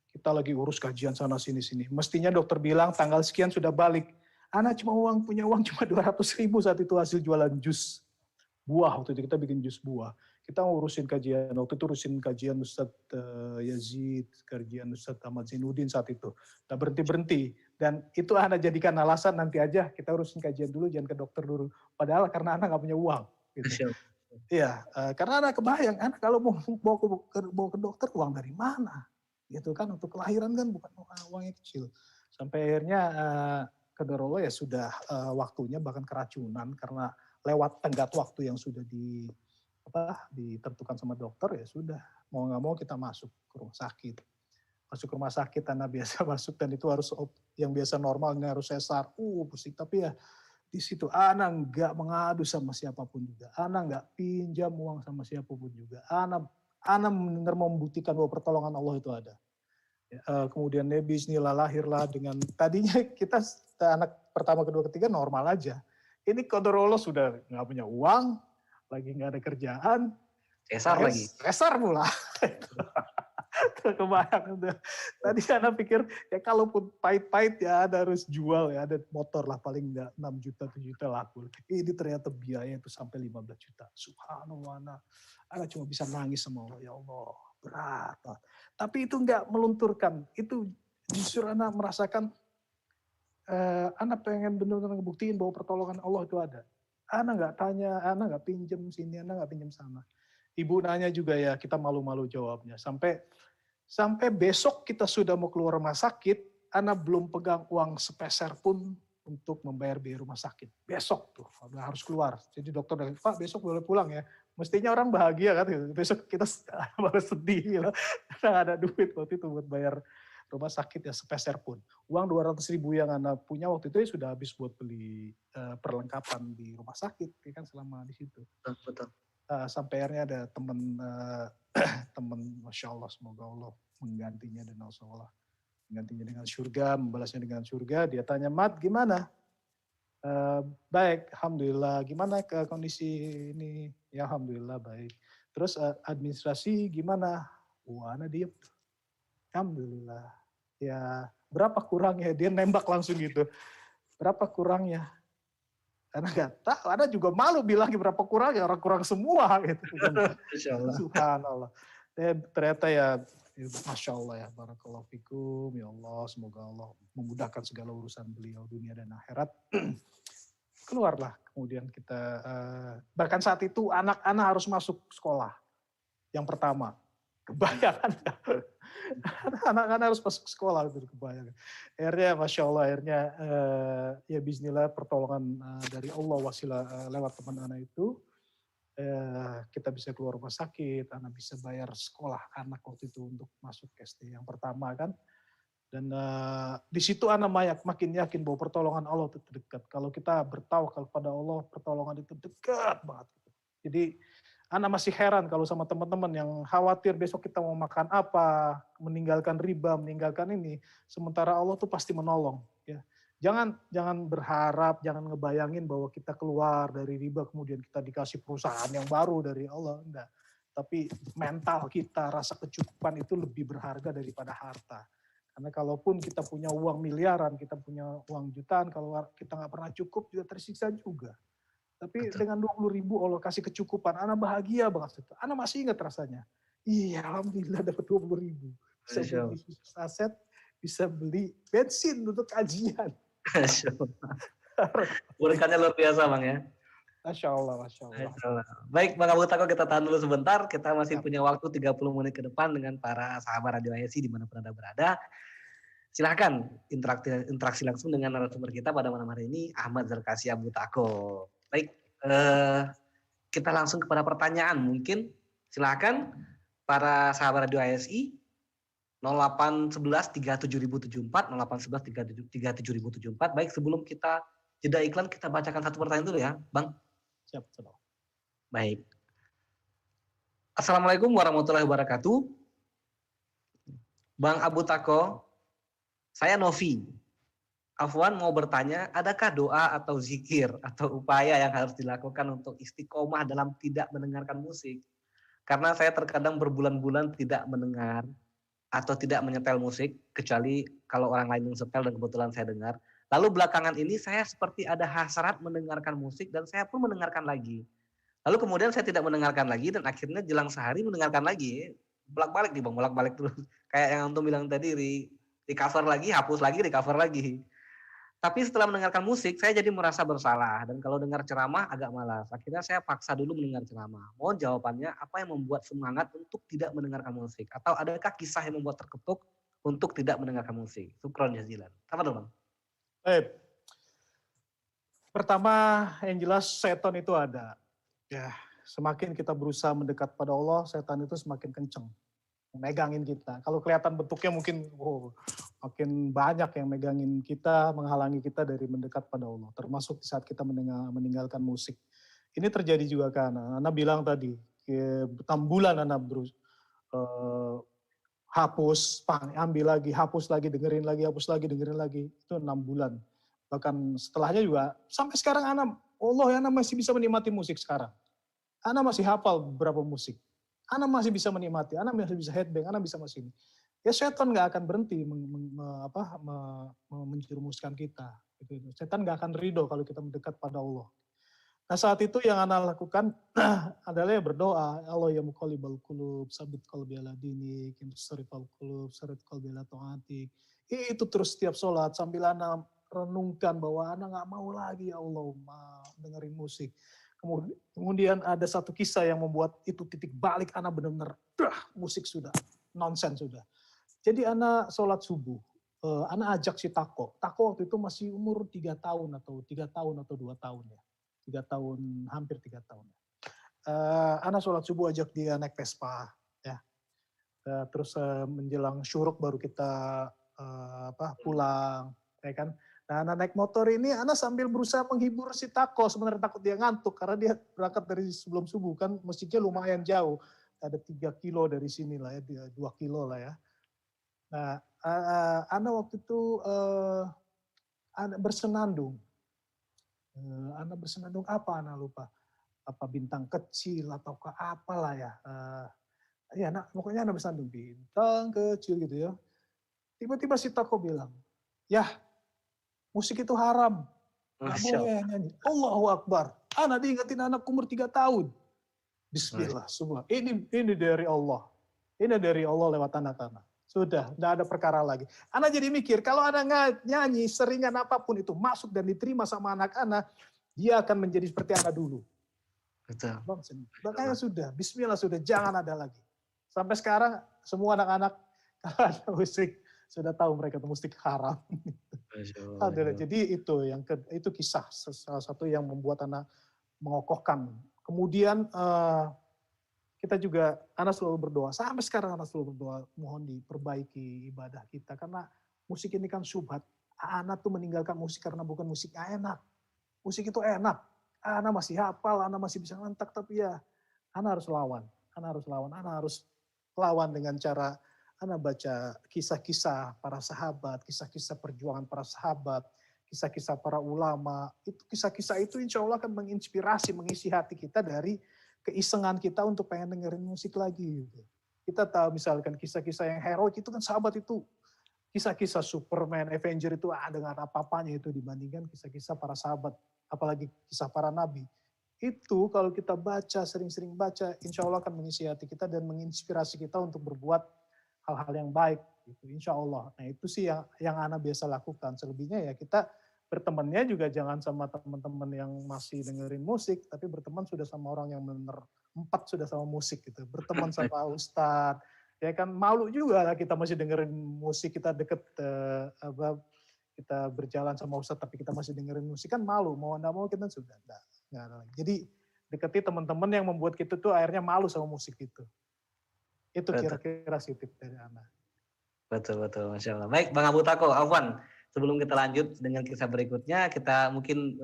kita lagi urus kajian sana sini. Mestinya dokter bilang tanggal sekian sudah balik. Anak punya uang cuma 200.000 saat itu hasil jualan jus buah. Waktu itu kita bikin jus buah. Kita urusin kajian, waktu itu urusin kajian Ustadz Yazid, kajian Ustadz Ahmad Zainuddin saat itu. Nah berhenti. Dan itu anak jadikan alasan nanti aja kita urusin kajian dulu, jangan ke dokter dulu. Padahal karena anak nggak punya uang. Gitu. Iya, karena anak kebayang, anak kalau mau ke dokter uang dari mana? Gitu kan, untuk kelahiran kan bukan uang yang kecil. Sampai akhirnya qadarullah ya sudah waktunya, bahkan keracunan karena lewat tenggat waktu yang sudah ditentukan sama dokter, ya sudah mau nggak mau kita masuk ke rumah sakit anak biasa masuk, dan itu harus yang biasa normalnya harus sesar, pusing. Tapi ya di situ anak nggak mengadu sama siapapun juga, anak nggak pinjam uang sama siapapun juga, anak benar membuktikan bahwa pertolongan Allah itu ada. Kemudian bismillah lahirlah dengan, tadinya kita anak pertama, kedua, ketiga normal aja. Ini qadarullah sudah nggak punya uang, lagi nggak ada kerjaan, sesar pula. Kebayang. Tadi anak pikir ya kalaupun pahit-pahit ya ada harus jual, ya ada motor lah paling nggak 6 juta 7 juta laku. Ini ternyata biaya itu sampai 15 juta. Subhanallah, anak cuma bisa nangis sama Allah, ya Allah berat. Tapi itu nggak melunturkan, itu justru anak merasakan, anak pengen benar-benar ngebuktiin bahwa pertolongan Allah itu ada. Anak nggak tanya, anak nggak pinjam sini, anak nggak pinjam sana. Ibu nanya juga ya kita malu-malu jawabnya. Sampai besok kita sudah mau keluar rumah sakit, anak belum pegang uang sepeser pun untuk membayar biaya rumah sakit. Besok tuh harus keluar. Jadi dokter bilang, Pak besok boleh pulang ya. Mestinya orang bahagia kan. Besok kita malah sedih. Karena ada duit waktu itu buat bayar rumah sakit ya sepeser pun. Uang 200.000 yang anak punya waktu itu ya sudah habis buat beli perlengkapan di rumah sakit. Ya kan selama di situ. Betul. Sampai akhirnya ada teman, Masya Allah, semoga Allah menggantinya dan Allah menggantinya dengan surga, membalasnya dengan surga. Dia tanya, Mat gimana? Baik, Alhamdulillah. Gimana ke kondisi ini? Ya Alhamdulillah baik. Terus administrasi gimana? Wah, anak diem. Alhamdulillah. Ya berapa kurangnya? Dia nembak langsung gitu. Berapa kurangnya? Karena nggak tahu, ada juga malu bilang berapa kurangnya, orang kurang semua gitu. Subhanallah. Ternyata ya, Masya Allah ya, barakallahu fikum, ya Allah, semoga Allah memudahkan segala urusan beliau dunia dan akhirat. Keluarlah, kemudian kita, bahkan saat itu anak-anak harus masuk sekolah, yang pertama. Kebayang anak-anak harus masuk sekolah, itu kebayang. Akhirnya Masya Allah, ya bismillah pertolongan dari Allah wasilah lewat teman anak itu, kita bisa keluar rumah sakit, anak bisa bayar sekolah anak waktu itu untuk masuk SD yang pertama kan. Dan di situ anak makin yakin bahwa pertolongan Allah itu dekat. Kalau kita bertawakal kepada Allah, pertolongan itu dekat banget. Jadi anak masih heran kalau sama teman-teman yang khawatir besok kita mau makan apa, meninggalkan riba, meninggalkan ini, sementara Allah tuh pasti menolong. Ya. Jangan berharap, jangan ngebayangin bahwa kita keluar dari riba kemudian kita dikasih perusahaan yang baru dari Allah, enggak. Tapi mental kita, rasa kecukupan itu lebih berharga daripada harta. Karena kalaupun kita punya uang miliaran, kita punya uang jutaan, kalau kita nggak pernah cukup juga tersiksa juga. Tapi dengan 20.000 Allah kasih kecukupan, anak bahagia banget. Anak masih ingat rasanya. Iya, alhamdulillah dapat 20.000. Bisa beli aset, bisa beli bensin untuk kajian. Berkahnya luar biasa Bang ya. Masya Allah. Baik Bang Abu Tako, kita tahan dulu sebentar. Kita masih punya waktu 30 menit ke depan dengan para sahabat Radio ASI dimanapun Anda berada. Silahkan interaksi langsung dengan narasumber kita pada malam hari ini, Ahmad Zarkasi Abu Tako. Baik, kita langsung kepada pertanyaan mungkin. Silakan para sahabat Radio ASI 0811 37074, 0811 37074. Baik, sebelum kita jeda iklan kita bacakan satu pertanyaan dulu ya, Bang. Siap, siap. Baik. Assalamualaikum warahmatullahi wabarakatuh. Bang Abu Tako, saya Novi. Afwan mau bertanya, adakah doa atau zikir atau upaya yang harus dilakukan untuk istiqomah dalam tidak mendengarkan musik? Karena saya terkadang berbulan-bulan tidak mendengar atau tidak menyetel musik, kecuali kalau orang lain yang setel dan kebetulan saya dengar. Lalu belakangan ini saya seperti ada hasrat mendengarkan musik dan saya pun mendengarkan lagi. Lalu kemudian saya tidak mendengarkan lagi dan akhirnya jelang sehari mendengarkan lagi. Bolak-balik nih Bang, bolak-balik terus. Kayak yang Antum bilang tadi, di cover lagi, hapus lagi, di cover lagi. Tapi setelah mendengarkan musik, saya jadi merasa bersalah. Dan kalau dengar ceramah agak malas. Akhirnya saya paksa dulu mendengar ceramah. Mohon jawabannya, apa yang membuat semangat untuk tidak mendengarkan musik? Atau adakah kisah yang membuat terketuk untuk tidak mendengarkan musik? Syukron jazilan. Apa tuh Bang? Pertama yang jelas setan itu ada. Ya, semakin kita berusaha mendekat pada Allah, setan itu semakin kenceng megangin kita. Kalau kelihatan bentuknya mungkin makin banyak yang megangin kita, menghalangi kita dari mendekat pada Allah. Termasuk di saat kita meninggalkan musik. Ini terjadi juga kan. Ana bilang tadi, 6 bulan Ana hapus, ambil lagi, hapus lagi, dengerin lagi, hapus lagi, dengerin lagi. Itu 6 bulan. Bahkan setelahnya juga, sampai sekarang Ana masih bisa menikmati musik sekarang. Ana masih hafal beberapa musik. Ana masih bisa menikmati, Ana masih bisa headbang, Ana bisa masih ini. Ya setan nggak akan berhenti menjerumuskan kita. Setan nggak akan ridho kalau kita mendekat pada Allah. Nah saat itu yang Ana lakukan adalah ya berdoa. Allah ya muqallibal qulub, sabit qalbi ala dinik, sarifal qulub, sarif qalbi ala taatik. Itu terus setiap sholat sambil Ana renungkan bahwa Ana nggak mau lagi ya Allah dengerin musik. Kemudian ada satu kisah yang membuat itu titik balik Ana benar-benar musik sudah, nonsen sudah. Jadi Ana sholat subuh, Ana ajak si Tako. Tako waktu itu masih umur 3 tahun atau 2 tahun ya. 3 tahun, hampir 3 tahun. Ana sholat subuh ajak dia naik Vespa. Ya. Terus menjelang syuruk baru kita pulang. Ya kan? Nah, Ana naik motor ini, Ana sambil berusaha menghibur si Tako. Sebenarnya takut dia ngantuk, karena dia berangkat dari sebelum subuh. Kan masjidnya lumayan jauh. Ada 3 kilo dari sini lah ya, 2 kilo lah ya. Nah, Ana waktu itu Ana bersenandung. Ana bersenandung apa, Ana lupa. Apa bintang kecil atau ke apalah ya. Ya, pokoknya Ana bersenandung. Bintang kecil gitu ya. Tiba-tiba si Tako bilang, ya, musik itu haram. Nggak boleh nyanyi. Allahu Akbar. Ana diingetin anak umur 3 tahun. Bismillah semua. Ini dari Allah. Ini dari Allah lewat anak-anak. Sudah, tidak ada perkara lagi. Ana jadi mikir, kalau anak nyanyi seringan apapun itu masuk dan diterima sama anak-anak, dia akan menjadi seperti anak dulu. Betul. Makanya sudah, bismillah sudah, jangan ada lagi. Sampai sekarang semua anak-anak kalau ada musik, sudah tahu mereka itu musik haram. Jadi itu kisah salah satu yang membuat Ana mengokohkan. Kemudian kita juga, Ana selalu berdoa. Sampai sekarang Ana selalu berdoa, mohon diperbaiki ibadah kita. Karena musik ini kan syubhat. Ana tuh meninggalkan musik karena bukan musiknya enak. Musik itu enak. Ana masih hafal, Ana masih bisa ngentak, tapi ya Ana harus lawan. Ana harus lawan dengan cara Ana baca kisah-kisah para sahabat, kisah-kisah perjuangan para sahabat, kisah-kisah para ulama. Itu kisah-kisah itu insya Allah akan menginspirasi, mengisi hati kita dari keisengan kita untuk pengen dengerin musik lagi. Gitu. Kita tahu misalkan kisah-kisah yang heroik itu kan sahabat itu. Kisah-kisah Superman, Avenger itu dengan apa-apanya itu dibandingkan kisah-kisah para sahabat. Apalagi kisah para nabi. Itu kalau kita baca, sering-sering baca, insya Allah akan mengisi hati kita dan menginspirasi kita untuk berbuat hal-hal yang baik, gitu, insya Allah. Nah itu sih yang Ana biasa lakukan. Selebihnya ya kita bertemannya juga jangan sama teman-teman yang masih dengerin musik, tapi berteman sudah sama orang yang benar 4 sudah sama musik gitu. Berteman sama ustadz, ya kan malu juga lah kita masih dengerin musik, kita deket kita berjalan sama ustadz tapi kita masih dengerin musik kan malu. Mau nggak mau kita sudah nggak ada lagi. Jadi deketi teman-teman yang membuat kita tuh akhirnya malu sama musik itu. Itu kira-kira sih tip dari Ana. Betul, Masya Allah. Baik, Bang Abu Tako, Afwan. sebelum kita lanjut dengan kisah berikutnya, kita mungkin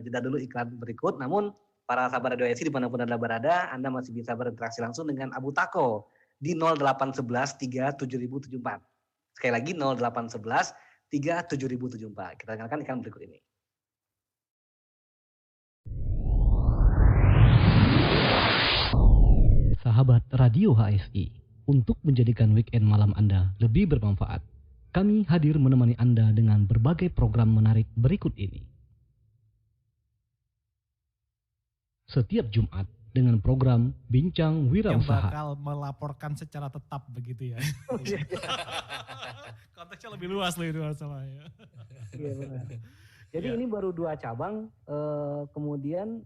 jeda dulu iklan berikut. Namun para sahabat Radio IC dimanapun Anda berada, Anda masih bisa berinteraksi langsung dengan Abu Tako di 0811 37074. Sekali lagi 0811 37074. Kita dengarkan iklan berikut ini. Sahabat Radio HSI, untuk menjadikan weekend malam Anda lebih bermanfaat, kami hadir menemani Anda dengan berbagai program menarik berikut ini. Setiap Jumat dengan program Bincang Yang Wirausaha. bakal melaporkan secara tetap begitu ya. Konteksnya lebih luas masalahnya. Iya benar. Jadi Ya. ini baru 2 cabang, kemudian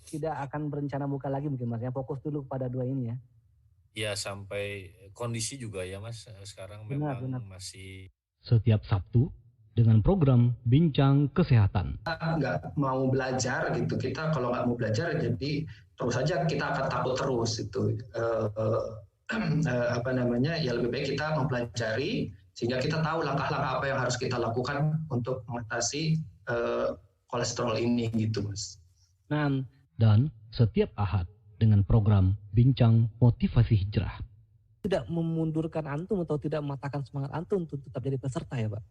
tidak akan berencana buka lagi mungkin Mas ya, fokus dulu pada 2 ini ya. Ya sampai kondisi juga ya Mas, sekarang Benar, memang benar. masih Setiap Sabtu dengan program Bincang Kesehatan. Nggak mau belajar gitu, kita kalau nggak mau belajar jadi terus saja kita akan takut terus itu. Ya lebih baik kita mempelajari sehingga kita tahu langkah-langkah apa yang harus kita lakukan untuk mengatasi kolesterol ini gitu Mas. Nah, Dan setiap Ahad dengan program Bincang Motivasi Hijrah. tidak memundurkan antum atau tidak mematahkan semangat antum untuk tetap jadi peserta ya Pak?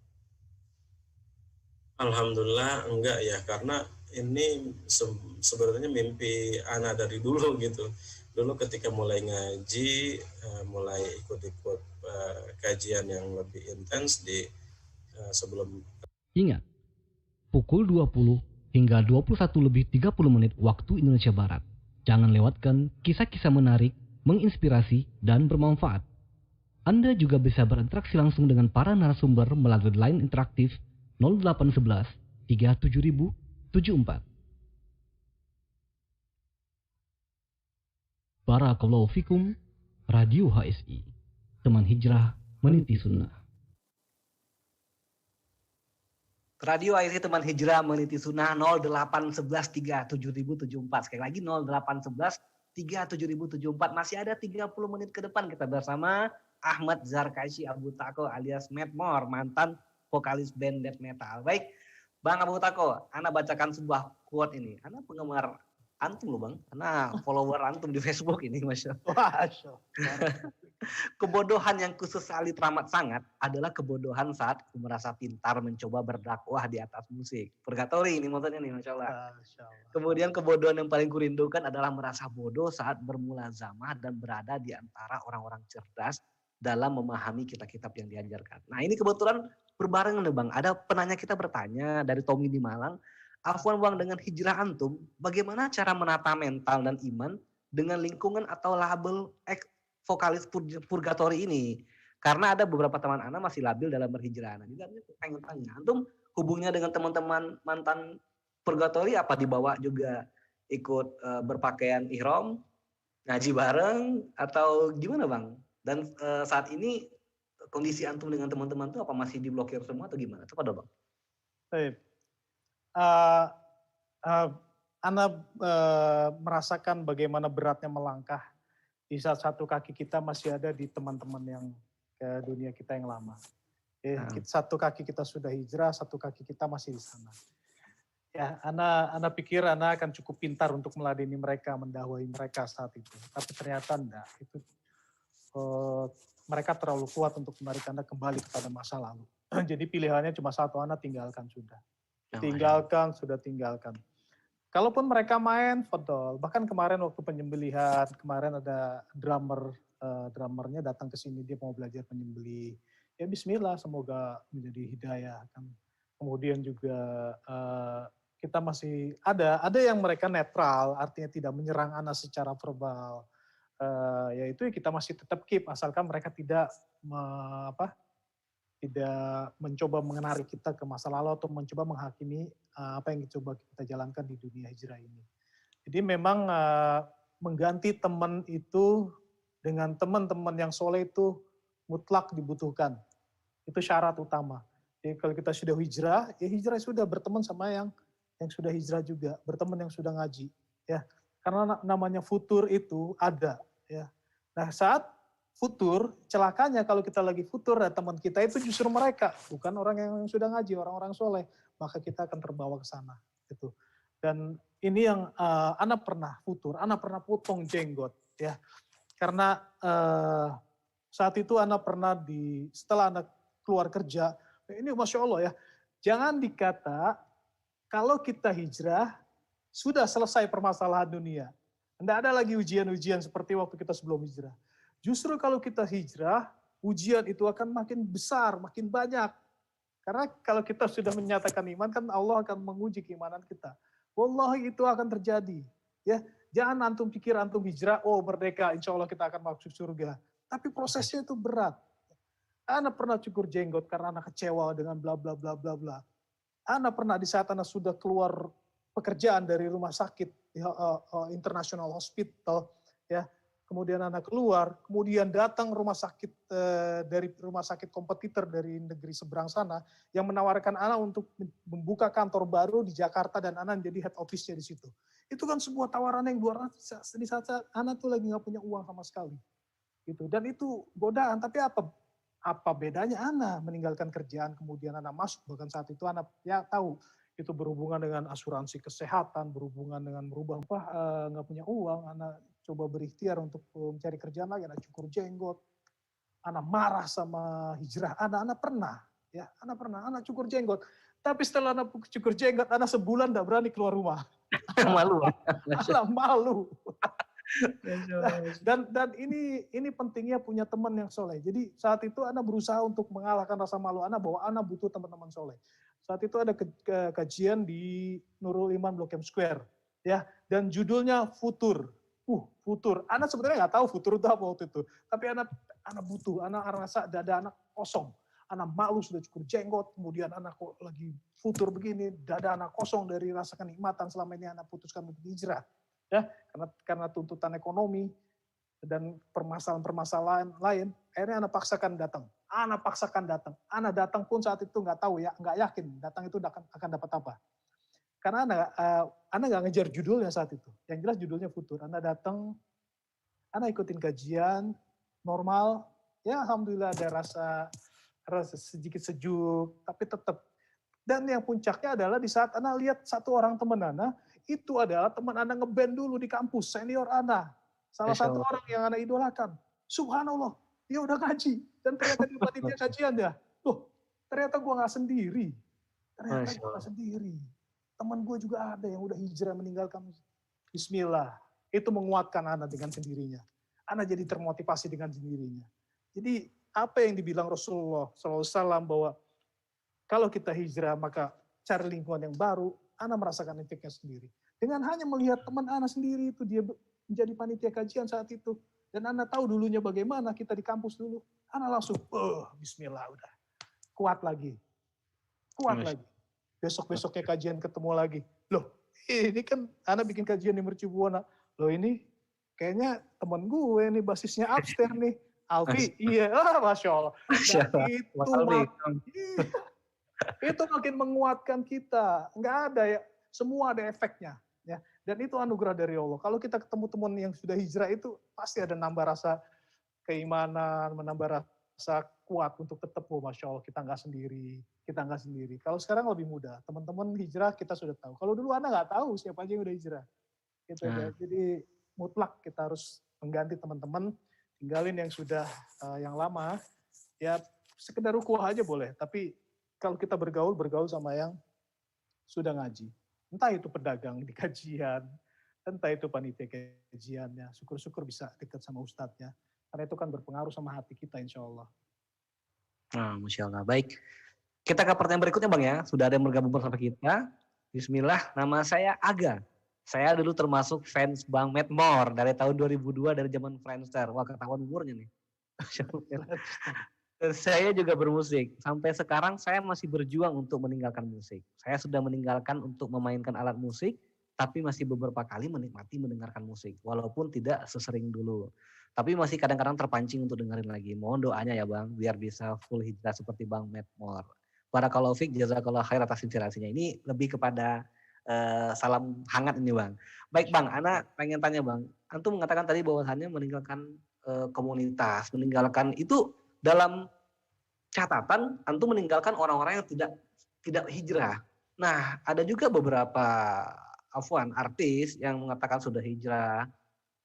Alhamdulillah enggak ya, karena ini sebenarnya mimpi Ana dari dulu gitu. Dulu ketika mulai ngaji, mulai ikut-ikut kajian yang lebih intens di sebelum. Ingat, pukul 20 hingga 21:30 waktu Indonesia Barat. Jangan lewatkan kisah-kisah menarik, menginspirasi, dan bermanfaat. Anda juga bisa berinteraksi langsung dengan para narasumber melalui line interaktif 0811 37074. Barakallahu fikum, Radio HSI, teman hijrah meniti sunnah. Radio IC Teman Hijrah Meniti Sunnah 0811 37074. Sekali lagi 0811 37074. Masih ada 30 menit ke depan kita bersama Ahmad Zarkashi Abu Tako alias Medmore, mantan vokalis band death metal. Baik, Bang Abu Tako, Ana bacakan sebuah quote ini. Ana penggemar antum loh Bang, Ana follower antum di Facebook ini, Masya Allah. Kebodohan yang kusesali teramat sangat adalah kebodohan saat aku merasa pintar mencoba berdakwah di atas musik. Purgatory ini maksudnya nih, Masya Allah. Kemudian kebodohan yang paling kurindukan adalah merasa bodoh saat bermulazamah dan berada di antara orang-orang cerdas dalam memahami kitab-kitab yang diajarkan. Nah ini kebetulan berbarengan nih Bang. Ada penanya kita bertanya dari Tommy di Malang. Afwan Bang, dengan hijrah antum, bagaimana cara menata mental dan iman dengan lingkungan atau label vokalis purgatory ini? Karena ada beberapa teman Ana masih labil dalam berhijrah. Nah, juga pengen tanya, antum hubungnya dengan teman-teman mantan purgatory apa dibawa juga ikut berpakaian ihram, ngaji bareng atau gimana Bang? Dan saat ini kondisi antum dengan teman-teman itu apa masih diblokir semua atau gimana? Coba dong Bang. Baik. Ana merasakan bagaimana beratnya melangkah di saat satu kaki kita masih ada di teman-teman yang ke dunia kita yang lama. Satu kaki kita sudah hijrah, satu kaki kita masih di sana. Ya, Ana pikir Ana akan cukup pintar untuk meladeni mereka, mendakwai mereka saat itu. Tapi ternyata enggak. Itu mereka terlalu kuat untuk menarik Anda kembali kepada masa lalu. Jadi pilihannya cuma satu, Ana tinggalkan sudah. Sudah tinggalkan. Kalaupun mereka main, fadol. Bahkan kemarin waktu penyembelihan, kemarin ada drummernya datang ke sini, dia mau belajar penyembelih. Ya bismillah, semoga menjadi hidayah. Kemudian juga kita masih ada yang mereka netral, artinya tidak menyerang Ana secara verbal. Yaitu kita masih tetap keep, asalkan mereka tidak mencoba menarik kita ke masa lalu atau mencoba menghakimi apa yang coba kita jalankan di dunia hijrah ini. Jadi memang mengganti teman itu dengan teman-teman yang soleh itu mutlak dibutuhkan. Itu syarat utama. Jadi kalau kita sudah hijrah, ya hijrah sudah berteman sama yang sudah hijrah juga, berteman yang sudah ngaji. Ya, karena namanya futur itu ada. Ya. Nah futur, celakanya kalau kita lagi futur, teman kita itu justru mereka, bukan orang yang sudah ngaji, orang-orang soleh, maka kita akan terbawa ke sana. Gitu. Dan ini yang Ana pernah futur, Ana pernah potong jenggot, ya, karena saat itu Ana pernah setelah Ana keluar kerja, ini Masya Allah ya, jangan dikata kalau kita hijrah, sudah selesai permasalahan dunia. Tidak ada lagi ujian-ujian seperti waktu kita sebelum hijrah. Justru kalau kita hijrah, ujian itu akan makin besar, makin banyak. Karena kalau kita sudah menyatakan iman, kan Allah akan menguji keimanan kita. Wallahi itu akan terjadi. Ya, jangan antum pikir antum hijrah, oh merdeka, insya Allah kita akan masuk surga. Tapi prosesnya itu berat. Ana pernah cukur jenggot karena anak kecewa dengan bla bla bla bla bla. Ana pernah di saat Ana sudah keluar pekerjaan dari rumah sakit, International Hospital, ya. Kemudian Ana keluar, kemudian datang rumah sakit dari rumah sakit kompetitor dari negeri seberang sana yang menawarkan Ana untuk membuka kantor baru di Jakarta dan Ana menjadi head office-nya di situ. Itu kan sebuah tawaran yang luar biasa. Di saat Ana tuh lagi nggak punya uang sama sekali, gitu. Dan itu godaan. Tapi apa bedanya Ana meninggalkan kerjaan kemudian Ana masuk, bahkan saat itu Ana ya tahu itu berhubungan dengan asuransi kesehatan, berhubungan dengan merubah nggak punya uang, Ana coba berikhtiar untuk mencari kerjaan lagi, Ana cukur jenggot, Ana marah sama hijrah, Ana pernah cukur jenggot, tapi setelah Ana cukur jenggot, Ana sebulan nggak berani keluar rumah, Malu. Ana malu. Dan ini pentingnya punya teman yang soleh. Jadi saat itu Ana berusaha untuk mengalahkan rasa malu Ana bahwa Ana butuh teman-teman soleh. Saat itu ada kajian di Nurul Iman Blok M Square, ya, dan judulnya Futur. Futur. Ana sebenarnya nggak tahu futur itu apa waktu itu. Tapi Ana butuh. Ana rasa dada Ana kosong. Ana malu sudah cukur jenggot. Kemudian Ana kok lagi futur begini. Dada Ana kosong dari rasa kenikmatan selama ini Ana putuskan untuk hijrah. Ya, karena tuntutan ekonomi dan permasalahan-permasalahan lain, akhirnya Ana paksakan datang. Ana datang pun saat itu nggak tahu ya, nggak yakin datang itu akan dapat apa. Karena Ana nggak ngejar judulnya saat itu. Yang jelas judulnya Futur. Ana datang, Ana ikutin kajian normal. Ya alhamdulillah ada rasa sedikit sejuk, tapi tetap. Dan yang puncaknya adalah di saat Ana lihat satu orang teman Ana, itu adalah teman Ana ngeband dulu di kampus, senior Ana. Salah satu orang yang Ana idolakan. Subhanallah, dia udah ngaji. Dan ternyata di panitia kajian dia. Loh, ternyata gue nggak sendiri. Teman gue juga ada yang udah hijrah meninggalkan. Bismillah. Itu menguatkan Ana dengan sendirinya. Ana jadi termotivasi dengan sendirinya. Jadi apa yang dibilang Rasulullah SAW bahwa kalau kita hijrah maka cari lingkungan yang baru, Ana merasakan efeknya sendiri. Dengan hanya melihat teman Ana sendiri itu, dia menjadi panitia kajian saat itu. Dan Ana tahu dulunya bagaimana kita di kampus dulu. Ana langsung, bismillah udah. Kuat lagi. Besok-besoknya kajian ketemu lagi. Loh, ini kan Ana bikin kajian di Mercu Buana. Loh ini kayaknya temen gue nih, basisnya Upstairs nih. Alfi, iya, Masya Allah. Itu makin menguatkan kita. Nggak ada ya, semua ada efeknya. Ya. Dan itu anugerah dari Allah. Kalau kita ketemu teman yang sudah hijrah itu, pasti ada nambah rasa keimanan, menambah rasa kuat untuk tetap, Masya Allah, kita nggak sendiri. Kalau sekarang lebih mudah. Teman-teman hijrah kita sudah tahu. Kalau dulu Anda nggak tahu siapa aja yang udah hijrah. Gitu ya. Jadi mutlak kita harus mengganti teman-teman, tinggalin yang sudah yang lama. Ya sekedar rukuah aja boleh. Tapi kalau kita bergaul sama yang sudah ngaji. Entah itu pedagang di kajian, entah itu panitia kajiannya. Syukur-syukur bisa dekat sama ustadznya. Karena itu kan berpengaruh sama hati kita insya Allah. Masya Allah. Baik. Kita ke pertanyaan berikutnya Bang ya. Sudah ada yang bergabung bersama kita. Bismillah, nama saya Aga. Saya dulu termasuk fans Bang Matt Moore dari tahun 2002 dari zaman Friendster. Wah, ketahuan umurnya nih. Saya juga bermusik. Sampai sekarang saya masih berjuang untuk meninggalkan musik. Saya sudah meninggalkan untuk memainkan alat musik, tapi masih beberapa kali menikmati mendengarkan musik. Walaupun tidak sesering dulu. Tapi masih kadang-kadang terpancing untuk dengerin lagi. Mohon doanya ya Bang, biar bisa full hijrah seperti Bang Matt Moore. Barakallahu fiik, jazakallahu khair atas inspirasinya. Ini lebih kepada salam hangat ini Bang. Baik Bang, Ana pengen tanya Bang. Antum mengatakan tadi bahwasannya meninggalkan komunitas, meninggalkan itu dalam catatan antum meninggalkan orang-orang yang tidak hijrah. Nah, ada juga beberapa artis yang mengatakan sudah hijrah,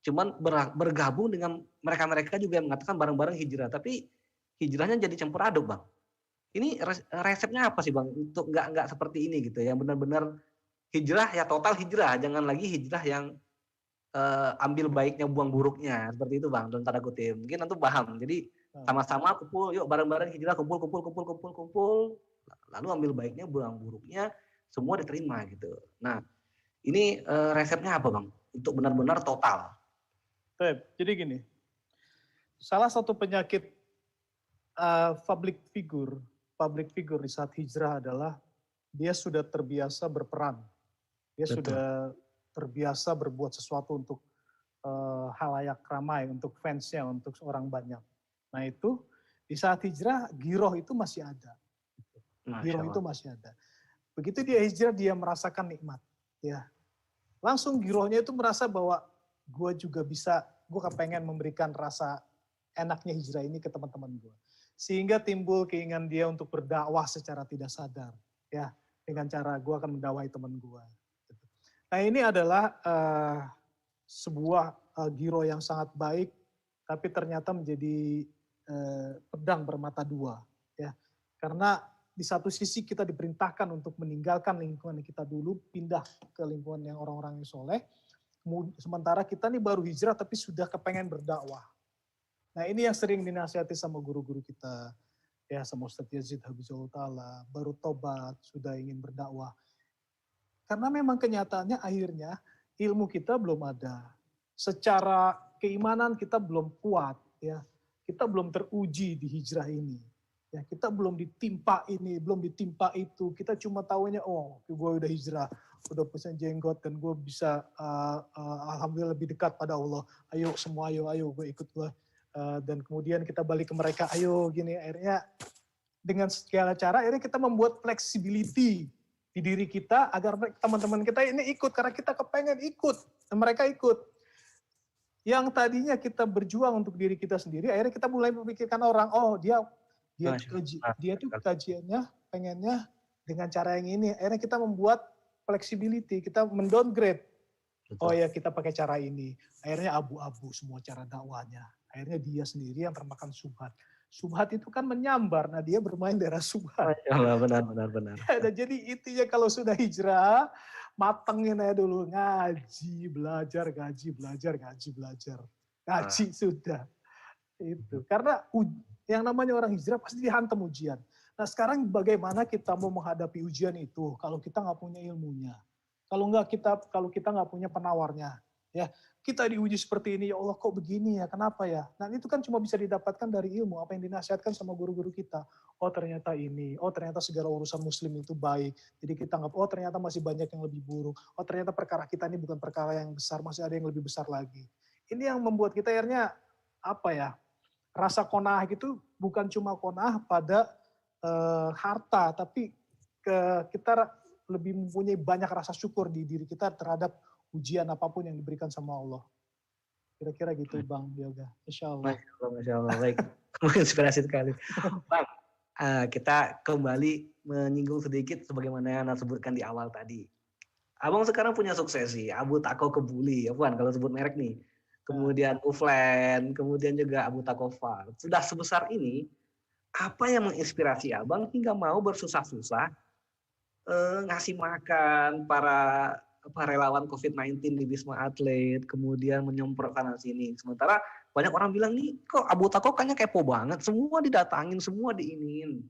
cuman bergabung dengan mereka-mereka juga yang mengatakan bareng-bareng hijrah, tapi hijrahnya jadi campur aduk, Bang. Ini resepnya apa sih, Bang, untuk nggak seperti ini gitu, yang benar-benar hijrah ya total hijrah, jangan lagi hijrah yang ambil baiknya buang buruknya, seperti itu, Bang, dalam tanda kutip. Mungkin antum paham. Jadi sama-sama kumpul, yuk bareng-bareng hijrah, kumpul, lalu ambil baiknya buang buruknya, semua diterima gitu. Nah, ini resepnya apa, Bang, untuk benar-benar total? Jadi gini, salah satu penyakit public figure di saat hijrah adalah dia sudah terbiasa berperan, dia Betul. sudah terbiasa berbuat sesuatu untuk halayak ramai, untuk fansnya, untuk orang banyak. Nah itu di saat hijrah giroh itu masih ada, giroh itu masih ada. Begitu dia hijrah dia merasakan nikmat, ya langsung girohnya itu merasa bahwa gue juga bisa, gue kepengen memberikan rasa enaknya hijrah ini ke teman-teman gue. Sehingga timbul keinginan dia untuk berdakwah secara tidak sadar, ya dengan cara gue akan mendakwahi teman gue. Nah ini adalah sebuah giro yang sangat baik, tapi ternyata menjadi pedang bermata dua, ya. Karena di satu sisi kita diperintahkan untuk meninggalkan lingkungan kita dulu, pindah ke lingkungan yang orang-orang yang soleh. Sementara kita nih baru hijrah tapi sudah kepengen berdakwah. Nah ini yang sering dinasihati sama guru-guru kita, ya sama Ustadz Yazid Habibullah Ta'ala, baru tobat, sudah ingin berdakwah. Karena memang kenyataannya akhirnya ilmu kita belum ada. Secara keimanan kita belum kuat, ya. Kita belum teruji di hijrah ini. Ya, kita belum ditimpa ini, belum ditimpa itu. Kita cuma tahunya, oh gue udah hijrah, udah punya jenggot dan gue bisa alhamdulillah lebih dekat pada Allah. Ayo semua, ayo gue ikut gue. Dan kemudian kita balik ke mereka, ayo gini. Akhirnya dengan segala cara akhirnya kita membuat flexibility di diri kita agar teman-teman kita ini ikut karena kita kepengen ikut dan mereka ikut. Yang tadinya kita berjuang untuk diri kita sendiri, akhirnya kita mulai memikirkan orang, oh dia tuh kajiannya pengennya dengan cara yang ini. Akhirnya kita membuat flexibility, kita mendowngrade. Oh ya kita pakai cara ini. Akhirnya abu-abu semua cara dakwahnya. Akhirnya dia sendiri yang termakan subhat. Subhat itu kan menyambar, nah dia bermain daerah subhat. Benar. Ya, jadi intinya kalau sudah hijrah, matengin aja dulu, ngaji, belajar. Ngaji sudah. Itu. Karena yang namanya orang hijrah pasti dihantam ujian. Nah sekarang bagaimana kita mau menghadapi ujian itu kalau kita nggak punya ilmunya? Kalau kita nggak punya penawarnya, ya kita diuji seperti ini, ya Allah kok begini ya, kenapa ya? Nah itu kan cuma bisa didapatkan dari ilmu, apa yang dinasihatkan sama guru-guru kita. Oh ternyata ini, oh ternyata segala urusan muslim itu baik, jadi kita nggak, oh ternyata masih banyak yang lebih buruk, oh ternyata perkara kita ini bukan perkara yang besar, masih ada yang lebih besar lagi. Ini yang membuat kita akhirnya, rasa qanaah itu bukan cuma qanaah pada harta, tapi kita lebih mempunyai banyak rasa syukur di diri kita terhadap ujian apapun yang diberikan sama Allah. Kira-kira gitu Bang Yoga. Insya Allah. Masya Allah. Baik. Inspirasi sekali. Bang, kita kembali menyinggung sedikit sebagaimana yang Anda sebutkan di awal tadi. Abang sekarang punya suksesi, Abu Tako Kebuli, kalau sebut merek nih. Kemudian Uflen, kemudian juga Abu Takofar. Sudah sebesar ini, apa yang menginspirasi Abang hingga mau bersusah-susah ngasih makan para relawan COVID-19 di Wisma Atlet, kemudian menyemprot sana sini. Sementara banyak orang bilang nih, kok Abu Tako kayaknya kepo banget, semua didatangin, semua diinin.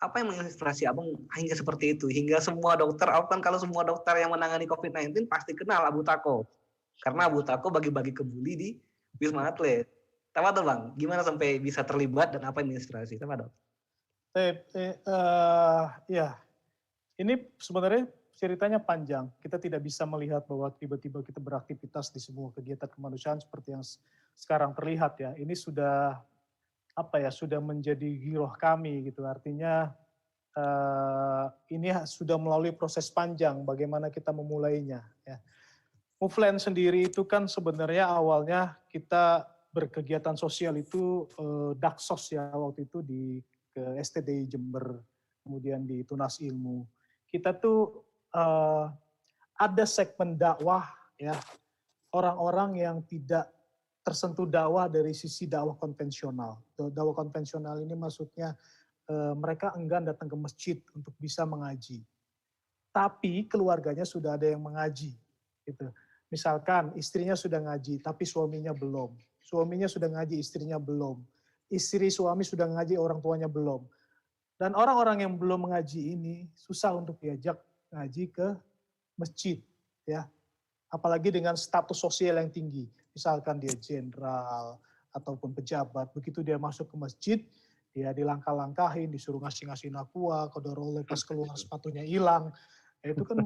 Apa yang menginspirasi Abang hingga seperti itu? Hingga semua dokter, kalau semua dokter yang menangani COVID-19 pasti kenal Abu Tako. Karena Abu Tako bagi-bagi kebuli di Wisma Atlet. Tahu tuh Bang, gimana sampai bisa terlibat dan apa yang menginspirasi? Tahu dong? Ya, ini sebenarnya ceritanya panjang. Kita tidak bisa melihat bahwa tiba-tiba kita beraktivitas di semua kegiatan kemanusiaan seperti yang sekarang terlihat ya. Ini sudah sudah menjadi giroh kami gitu. Artinya ini sudah melalui proses panjang bagaimana kita memulainya ya. Uflen sendiri itu kan sebenarnya awalnya kita berkegiatan sosial itu Daksos ya waktu itu di ke STDI Jember, kemudian di Tunas Ilmu. Kita tuh ada segmen dakwah ya, orang-orang yang tidak tersentuh dakwah dari sisi dakwah konvensional. Dakwah konvensional ini maksudnya mereka enggan datang ke masjid untuk bisa mengaji. Tapi keluarganya sudah ada yang mengaji. Gitu. Misalkan istrinya sudah ngaji, tapi suaminya belum. Suaminya sudah ngaji, istrinya belum. Istri suami sudah ngaji, orang tuanya belum. Dan orang-orang yang belum mengaji ini susah untuk diajak ngaji ke masjid. Ya. Apalagi dengan status sosial yang tinggi. Misalkan dia jenderal ataupun pejabat, begitu dia masuk ke masjid, dia dilangkah-langkahin, disuruh ngasih-ngasih nakua, kodorole pas keluar sepatunya hilang. Ya itu kan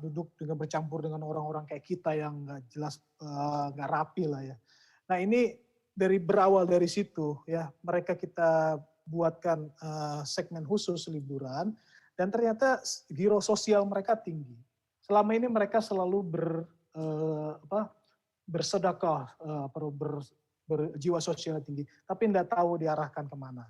duduk dengan bercampur dengan orang-orang kayak kita yang nggak jelas, nggak rapi lah ya. Nah ini berawal dari situ ya, mereka kita buatkan segmen khusus liburan, dan ternyata giro sosial mereka tinggi. Selama ini mereka selalu bersedekah, berjiwa sosial tinggi, tapi tidak tahu diarahkan kemana.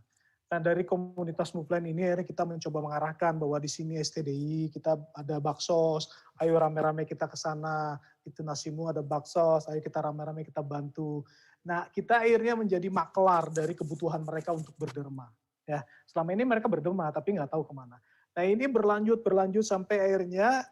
Nah dari komunitas Mufline ini akhirnya kita mencoba mengarahkan bahwa di sini STDI kita ada baksos, ayo rame-rame kita ke sana, itu Nasimu ada baksos, ayo kita rame-rame kita bantu. Nah kita akhirnya menjadi maklar dari kebutuhan mereka untuk berderma. Ya selama ini mereka berderma tapi nggak tahu kemana. Nah ini berlanjut sampai akhirnya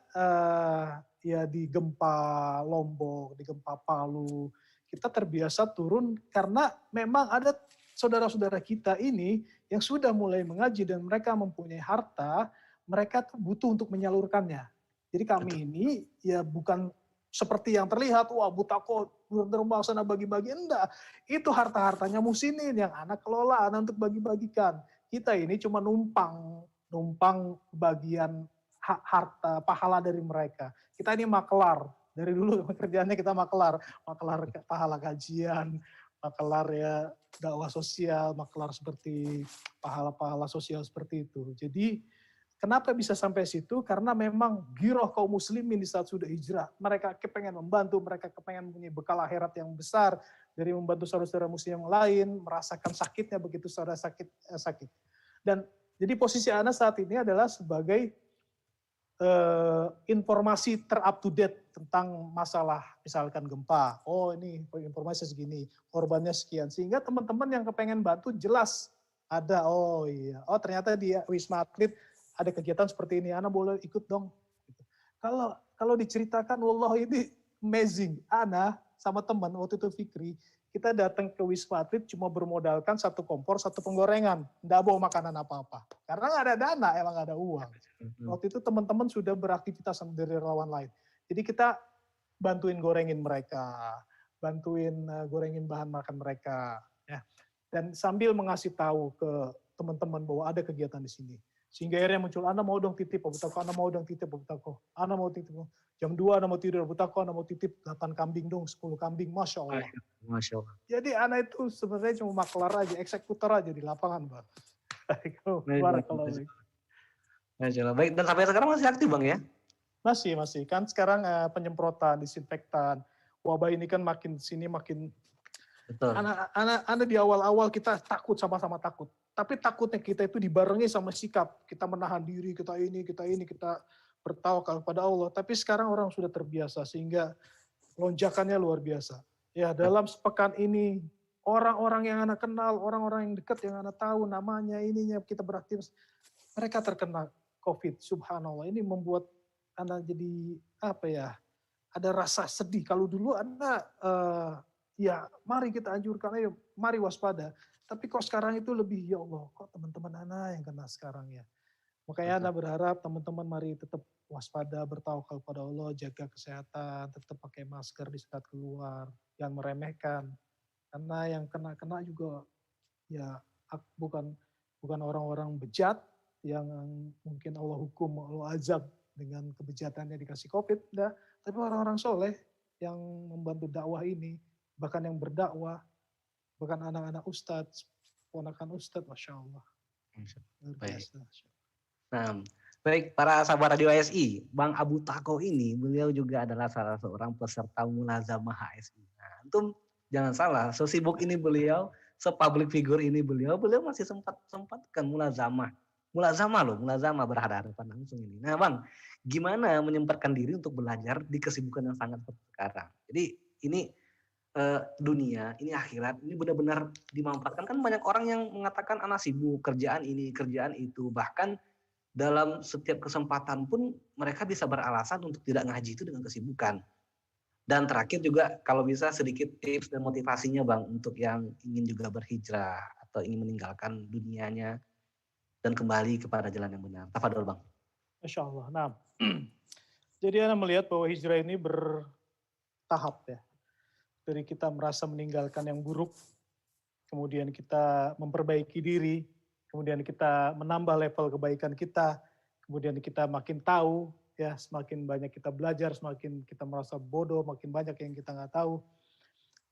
ya di gempa Lombok, di gempa Palu, kita terbiasa turun karena memang ada saudara-saudara kita ini yang sudah mulai mengaji dan mereka mempunyai harta, mereka tuh butuh untuk menyalurkannya. Jadi kami ini ya bukan seperti yang terlihat, wah Butako berderma sana bagi-bagi, enggak. Itu harta-hartanya Musinin yang anak kelola, anak untuk bagi-bagikan. Kita ini cuma numpang bagian harta pahala dari mereka. Kita ini maklar. Dari dulu kerjaannya kita maklar pahala kajian, maklar ya dakwah sosial, maklar seperti pahala-pahala sosial seperti itu. Jadi kenapa bisa sampai situ? Karena memang giroh kaum muslimin di saat sudah hijrah, mereka kepengen membantu, mereka kepengen punya bekal akhirat yang besar dari membantu saudara-saudara muslim yang lain, merasakan sakitnya begitu saudara sakit. Dan jadi posisi Ana saat ini adalah sebagai informasi terup to date tentang masalah misalkan gempa. Oh ini informasi segini, korbannya sekian. Sehingga teman-teman yang kepengen bantu jelas ada, oh iya, oh ternyata di Wisma Atlet ada kegiatan seperti ini, Ana boleh ikut dong. Kalau diceritakan, wallah ini amazing. Ana sama teman waktu itu Fikri, kita datang ke Wisma Atlet cuma bermodalkan 1 kompor, 1 penggorengan. Nggak bawa makanan apa-apa. Karena nggak ada dana, emang nggak ada uang. Waktu itu teman-teman sudah beraktivitas dari relawan lain. Jadi kita bantuin gorengin mereka, bantuin gorengin bahan makan mereka. Ya. Dan sambil mengasih tahu ke teman-teman bahwa ada kegiatan di sini. Sehingga akhirnya muncul, Ana mau dong titip Abu Tako, Ana mau dong titip Abu Tako, Ana mau titip. Jam 2 Ana mau tidur Abu Tako, Ana mau titip 8 kambing dong, 10 kambing, Masya Allah. Masya Allah. Jadi Ana itu sebenarnya cuma maklar aja, eksekutor aja di lapangan, Bang. Barakallahu. Masya Allah. Baik, dan sampai sekarang masih aktif Bang ya? Masih. Kan sekarang penyemprotan, disinfektan. Wabah ini kan makin sini makin. Betul. Anak di awal-awal kita takut, sama-sama takut. Tapi takutnya kita itu dibarengi sama sikap. Kita menahan diri, kita bertawakal kepada Allah. Tapi sekarang orang sudah terbiasa sehingga lonjakannya luar biasa. Ya dalam sepekan ini orang-orang yang Ana kenal, orang-orang yang dekat yang Ana tahu namanya, ininya kita beraktivitas, mereka terkena COVID. Subhanallah, ini membuat Ana jadi ada rasa sedih. Kalau dulu Ana ya mari kita anjurkan, ayo mari waspada. Tapi kok sekarang itu lebih, ya Allah, kok teman-teman Ana yang kena sekarang ya. Makanya Ana berharap teman-teman mari tetap waspada, bertawakal pada Allah, jaga kesehatan, tetap pakai masker di saat keluar, yang meremehkan. Karena yang kena juga ya bukan orang-orang bejat yang mungkin Allah hukum, Allah azab dengan kebejatannya dikasih COVID, enggak. Tapi orang-orang soleh yang membantu dakwah ini, bahkan yang berdakwah, bahkan anak-anak ustadz, ponakan ustadz, Masya Allah. Baik. Nah, baik para sahabat Radio HSI, Bang Abu Tako ini, beliau juga adalah salah seorang peserta Mulazamah HSI. Nah, antum Jangan salah, sesibuk ini beliau, sepublic figure ini beliau masih sempatkan mulazamah. Mulazamah berhadapan langsung ini. Nah, Bang, gimana menyempatkan diri untuk belajar di kesibukan yang sangat seperti sekarang? Jadi ini dunia, ini akhirat, ini benar-benar dimanfaatkan. Kan banyak orang yang mengatakan anak sibuk, kerjaan ini, kerjaan itu. Bahkan dalam setiap kesempatan pun mereka bisa beralasan untuk tidak ngaji itu dengan kesibukan. Dan terakhir juga kalau bisa sedikit tips dan motivasinya Bang untuk yang ingin juga berhijrah atau ingin meninggalkan dunianya dan kembali kepada jalan yang benar. Tafadhol Bang. Masya Allah. Nah, jadi Anda melihat bahwa hijrah ini bertahap ya. Dari kita merasa meninggalkan yang buruk, kemudian kita memperbaiki diri, kemudian kita menambah level kebaikan kita, kemudian kita makin tahu, ya semakin banyak kita belajar, semakin kita merasa bodoh, makin banyak yang kita nggak tahu.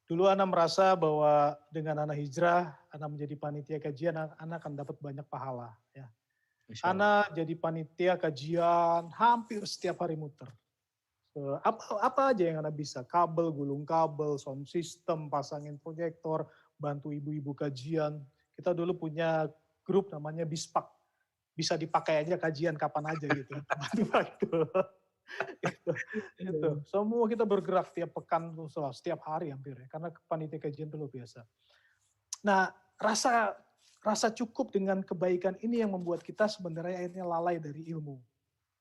Dulu Ana merasa bahwa dengan Ana hijrah, Ana menjadi panitia kajian, Ana akan dapat banyak pahala. Ya. Ana jadi panitia kajian hampir setiap hari muter. Apa aja yang Anda bisa, kabel, gulung kabel, sound system, pasangin proyektor, bantu ibu-ibu kajian. Kita dulu punya grup namanya Bispak, bisa dipakai aja kajian kapan aja gitu. Itu. Semua kita bergerak tiap pekan, setiap hari hampir ya, karena panitia kajian itu luar biasa. Nah, rasa cukup dengan kebaikan ini yang membuat kita sebenarnya akhirnya lalai dari ilmu.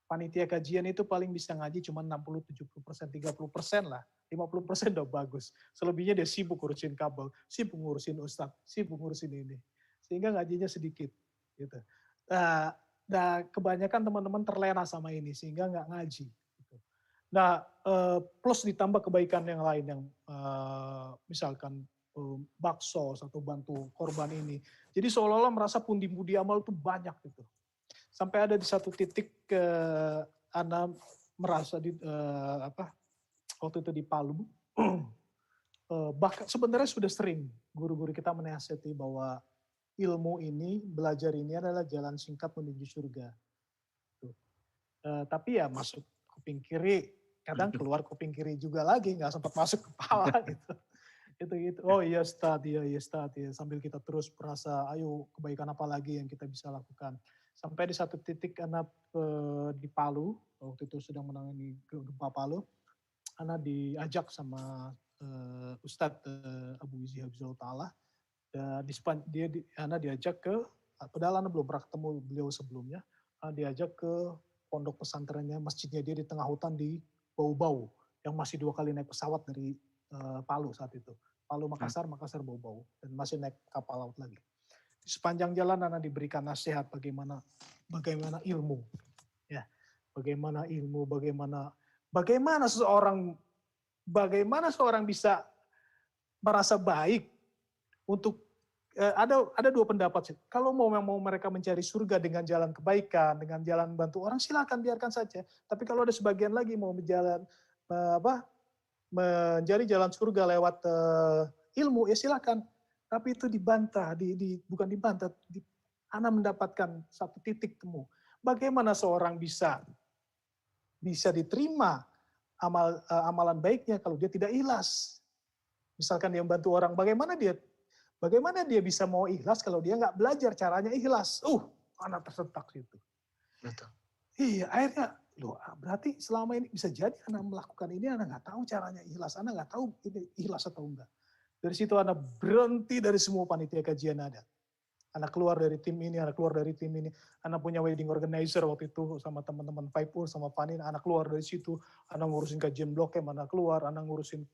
Panitia kajian itu paling bisa ngaji cuma 60-70%, 30% lah. 50% udah bagus. Selebihnya dia sibuk ngurusin kabel, sibuk ngurusin ustadz, sibuk ngurusin ini. Sehingga ngajinya sedikit. Gitu. Nah, kebanyakan teman-teman terlena sama ini, sehingga nggak ngaji. Gitu. Nah, plus ditambah kebaikan yang lain, yang misalkan bakso atau bantu korban ini. Jadi seolah-olah merasa pundi-pundi amal itu banyak gitu. Sampai ada di satu titik Ana merasa waktu itu di Palu, bahkan sebenarnya sudah sering guru-guru kita menasihati bahwa ilmu ini, belajar ini adalah jalan singkat menuju surga. Tapi ya masuk kuping kiri, kadang keluar kuping kiri juga lagi, nggak sempat masuk kepala gitu. Gitu. Oh iya Ustaz, ya sambil kita terus merasa, ayo kebaikan apa lagi yang kita bisa lakukan. Sampai di satu titik anak di Palu, waktu itu sedang menangani gempa Palu, anak diajak sama Ustadz Abu Izi Habzul Ta'ala, anak diajak ke, padahal anak belum pernah ketemu beliau sebelumnya, diajak ke pondok pesantrennya, masjidnya dia di tengah hutan di Bau-Bau, yang masih 2 kali naik pesawat dari Palu saat itu. Palu Makassar, Makassar Bau-Bau, dan masih naik kapal laut lagi. Di sepanjang jalan anak diberikan nasihat bagaimana ilmu, ya, bagaimana ilmu, bagaimana seorang bisa merasa baik untuk ada 2 pendapat sih. Kalau mau mereka mencari surga dengan jalan kebaikan, dengan jalan bantu orang, silakan biarkan saja. Tapi kalau ada sebagian lagi mau mencari jalan surga lewat ilmu, ya silakan. Tapi itu dibantah, bukan dibantah. Ana mendapatkan satu titik temu. Bagaimana seorang bisa diterima amalan baiknya kalau dia tidak ikhlas? Misalkan dia membantu orang, bagaimana dia bisa mau ikhlas kalau dia nggak belajar caranya ikhlas? Ana tersentak situ. Betul. Iya, akhirnya berarti selama ini bisa jadi Ana melakukan ini, Ana nggak tahu caranya ikhlas, Ana nggak tahu ini ikhlas atau enggak. Dari situ Ana berhenti dari semua panitia kajian ada. Ana keluar dari tim ini, Ana keluar dari tim ini. Ana punya wedding organizer waktu itu sama teman-teman Faipur, sama Panin. Ana keluar dari situ, Ana ngurusin kajian Blok M, Ana keluar. Ana ngurusin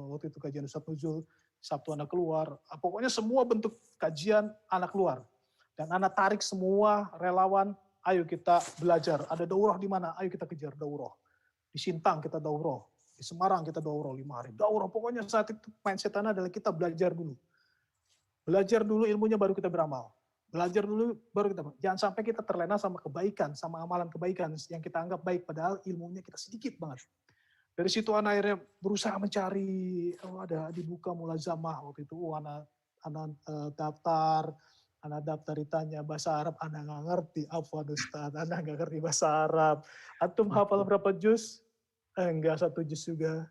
waktu itu kajian Ustadz Nuzul. Sabtu Ana keluar. Pokoknya semua bentuk kajian Ana keluar. Dan Ana tarik semua relawan, ayo kita belajar. Ada daurah di mana? Ayo kita kejar daurah. Di Sintang kita daurah. Di Semarang kita daurah 5 hari. Daurah, pokoknya saat itu mindset Ana adalah kita belajar dulu. Belajar dulu ilmunya baru kita beramal. Belajar dulu baru kita. Jangan sampai kita terlena sama kebaikan, sama amalan kebaikan yang kita anggap baik, padahal ilmunya kita sedikit banget. Dari situ Ana akhirnya berusaha mencari, ada dibuka mulazamah waktu itu. Ana daftar ditanya bahasa Arab, Ana nggak ngerti. Afwan Ustaz, Ana nggak ngerti bahasa Arab. Antum hafal berapa juz? Enggak, 1 juz juga.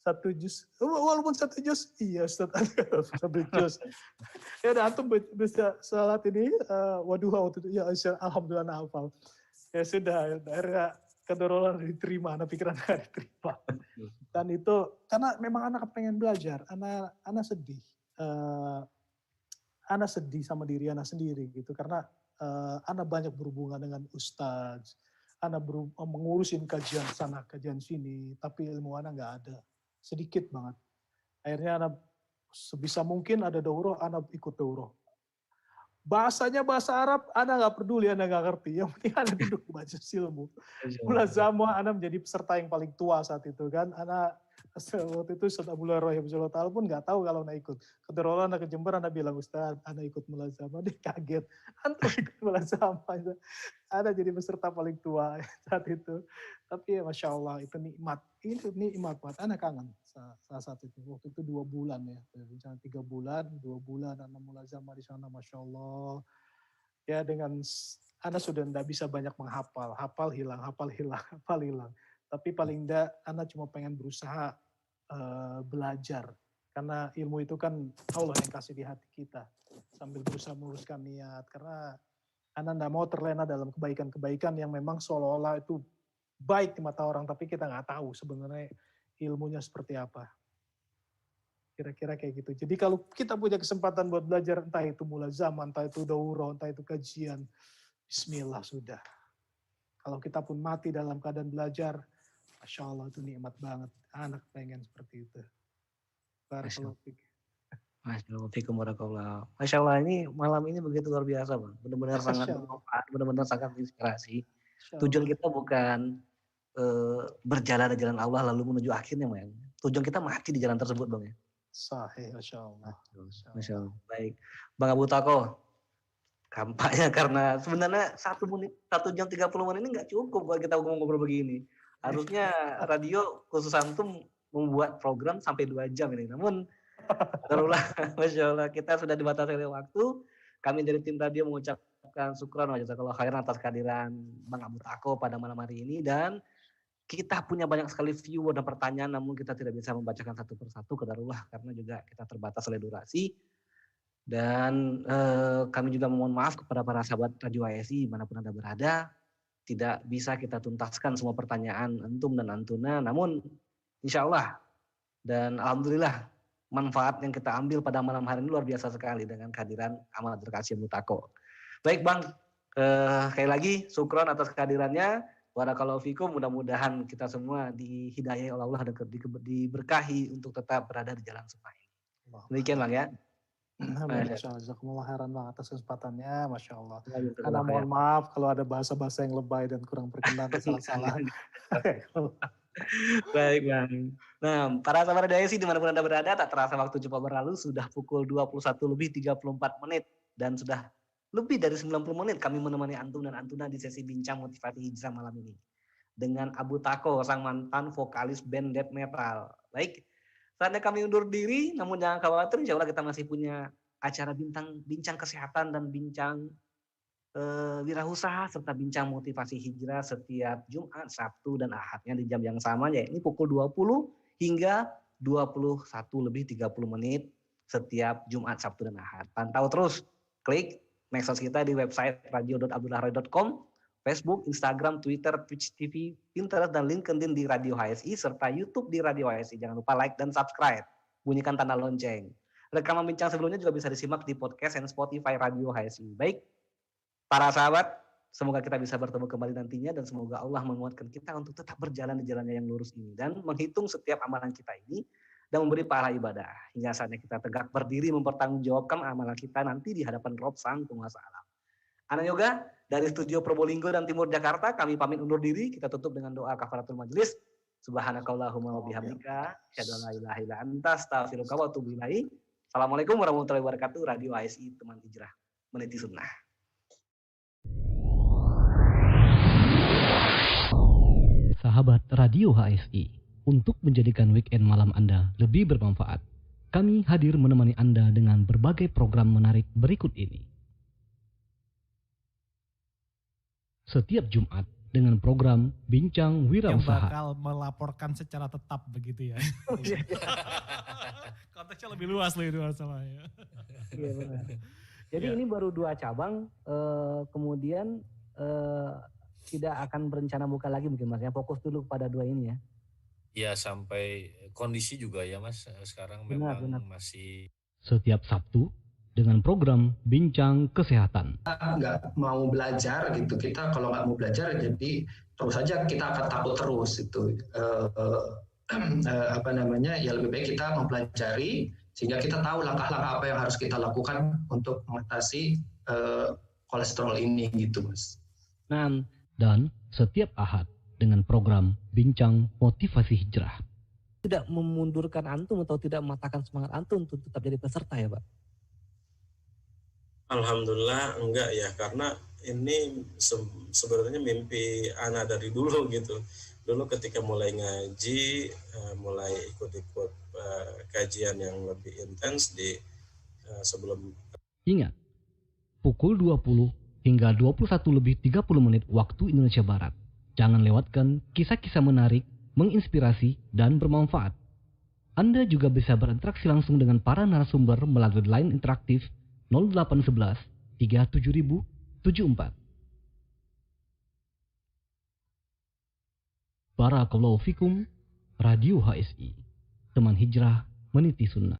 1 juz. Walaupun 1 juz, iya Ustaz, 1 juz. Ya udah antum bisa salat ini waduha waktu itu. Ya alhamdulillah ana hafal. Ya sudah, akhirnya kedorolan diterima, anak pikiran diterima. Dan itu karena memang anak pengen belajar, anak sedih. Anak sedih sama diri anak sendiri gitu karena anak banyak berhubungan dengan ustaz, anak mengurusin kajian sana, kajian sini, tapi ilmu anak nggak ada, sedikit banget. Akhirnya anak sebisa mungkin ada daurah, anak ikut daurah. Bahasanya bahasa Arab, anak nggak peduli, anak nggak ngerti. Yang penting anak duduk baca ilmu. Mulazamah, anak menjadi peserta yang paling tua saat itu kan. Anak waktu itu Ustaz Abdullah Rohim Ta'ala pun nggak tahu kalau anak ikut. Kebetulan anak ke Jember, anak bilang, Ustaz, anak ikut mulazamah. Dia kaget. Antum ikut mulazamah. Anak jadi peserta paling tua saat itu. Tapi ya Masya Allah, itu nikmat. Itu nikmat banget. Anak kangen saat itu. Waktu itu 2 bulan ya. Jangan 3 bulan, 2 bulan anak mulazamah di sana. Masya Allah. Ya dengan anak sudah tidak bisa banyak menghafal. Hafal hilang. Tapi paling tidak anak cuma pengen berusaha belajar. Karena ilmu itu kan Allah yang kasih di hati kita. Sambil berusaha meluruskan niat. Karena anak tidak mau terlena dalam kebaikan-kebaikan yang memang seolah-olah itu baik di mata orang, tapi kita nggak tahu sebenarnya ilmunya seperti apa. Kira-kira kayak gitu. Jadi kalau kita punya kesempatan buat belajar, entah itu mulazamah, entah itu daurah, entah itu kajian, bismillah sudah. Kalau kita pun mati dalam keadaan belajar, Masya Allah itu nikmat banget. Anak pengen seperti itu. Barakallahu fiik. Masya Allah, ini malam ini begitu luar biasa Bang. Benar-benar sangat bermanfaat, benar-benar sangat inspirasi. Tujuan kita bukan berjalan di jalan Allah lalu menuju akhirnya, Bang. Tujuan kita mati di jalan tersebut, Bang ya. Sahih, Masya Allah. Masya Allah. Baik, Bang Abu Tako, kampanye karena sebenarnya 1 jam 30 menit ini nggak cukup buat kita ngobrol begini. Harusnya radio khusus antum membuat program sampai 2 jam ini. Namun, Masya Allah, kita sudah dibatasi oleh waktu. Kami dari tim radio mengucapkan syukran wa jazakallahu khairan atas kehadiran Bang Abu Tako pada malam hari ini, dan kita punya banyak sekali viewer dan pertanyaan, namun kita tidak bisa membacakan satu persatu qadarullah karena juga kita terbatas oleh durasi. Dan kami juga mohon maaf kepada para sahabat Radio HSI manapun Anda berada, tidak bisa kita tuntaskan semua pertanyaan antum dan antuna, namun insya Allah dan alhamdulillah manfaat yang kita ambil pada malam hari ini luar biasa sekali dengan kehadiran amat terkasih Abu Tako. Baik Bang, sekali lagi syukron atas kehadirannya. Barakallahu fikum, mudah-mudahan kita semua dihidayai oleh Allah dan diberkahi untuk tetap berada di jalan sunnah ini. Demikian Bang ya. Masya Allah, jazakumullah khairan Bang atas kesempatannya, Masya Allah. Karena mohon maaf kalau ada bahasa-bahasa yang lebay dan kurang berkenan, salah-salah. Baik Bang. Nah, para sahabat Radio HSI dimanapun Anda berada, tak terasa waktu cepat berlalu, sudah pukul 21:34 dan sudah lebih dari 90 menit kami menemani antum dan antuna di sesi bincang motivasi hijrah malam ini. Dengan Abu Tako, sang mantan vokalis band death metal. Baik, saatnya kami undur diri, namun jangan khawatir, insya Allah kita masih punya acara bincang kesehatan dan bincang wirausaha serta bincang motivasi hijrah setiap Jumat, Sabtu, dan Ahadnya di jam yang sama, yakni pukul 20 hingga 21:30 setiap Jumat, Sabtu, dan Ahad. Pantau terus, klik medsos kita di website radio.abdullahroy.com, Facebook, Instagram, Twitter, Twitch TV, Pinterest, dan LinkedIn di Radio HSI, serta YouTube di Radio HSI. Jangan lupa like dan subscribe. Bunyikan tanda lonceng. Rekaman bincang sebelumnya juga bisa disimak di podcast dan Spotify Radio HSI. Baik, para sahabat, semoga kita bisa bertemu kembali nantinya, dan semoga Allah menguatkan kita untuk tetap berjalan di jalannya yang lurus ini, dan menghitung setiap amalan kita ini, dan memberi pahala ibadah. Hingga saatnya kita tegak berdiri mempertanggungjawabkan amalan kita nanti di hadapan Rob Sang Penguasa Alam. Ana Yoga dari studio Probolinggo dan Timur Jakarta, kami pamit undur diri. Kita tutup dengan doa kafaratul majelis. Subhanakallahumma wa bihamdika, asyhadu an la ilaha illa anta, astaghfiruka wa atubu ilaik. Assalamualaikum warahmatullahi wabarakatuh. Radio HSI Teman Hijrah Meniti Sunnah. Sahabat Radio HSI, untuk menjadikan weekend malam Anda lebih bermanfaat, kami hadir menemani Anda dengan berbagai program menarik berikut ini. Setiap Jumat dengan program Bincang Yang Wirausaha. bakal melaporkan secara tetap begitu ya. Konteksnya lebih luas loh itu masalahnya. Iya benar. Jadi Ya. ini baru 2 cabang, kemudian tidak akan berencana buka lagi mungkin Mas ya. Fokus dulu pada 2 ini ya. Ya sampai kondisi juga ya Mas, sekarang Benar, memang benar. masih Setiap Sabtu dengan program Bincang Kesehatan. Nggak mau belajar gitu, kita kalau nggak mau belajar jadi terus saja kita akan takut terus itu. Ya lebih baik kita mempelajari sehingga kita tahu langkah-langkah apa yang harus kita lakukan untuk mengatasi kolesterol ini gitu Mas. Nah, Dan setiap Ahad dengan program Bincang Motivasi Hijrah. tidak memundurkan antum atau tidak mematahkan semangat antum untuk tetap jadi peserta ya Pak? Alhamdulillah enggak ya, karena ini sebenarnya mimpi Ana dari dulu gitu. Dulu ketika mulai ngaji, mulai ikut-ikut kajian yang lebih intens di sebelum. Ingat, pukul 20 hingga 21:30 waktu Indonesia Barat. Jangan lewatkan kisah-kisah menarik, menginspirasi, dan bermanfaat. Anda juga bisa berinteraksi langsung dengan para narasumber melalui line interaktif 0811 37074. Barakallahu fikum, Radio HSI, teman hijrah meniti sunnah.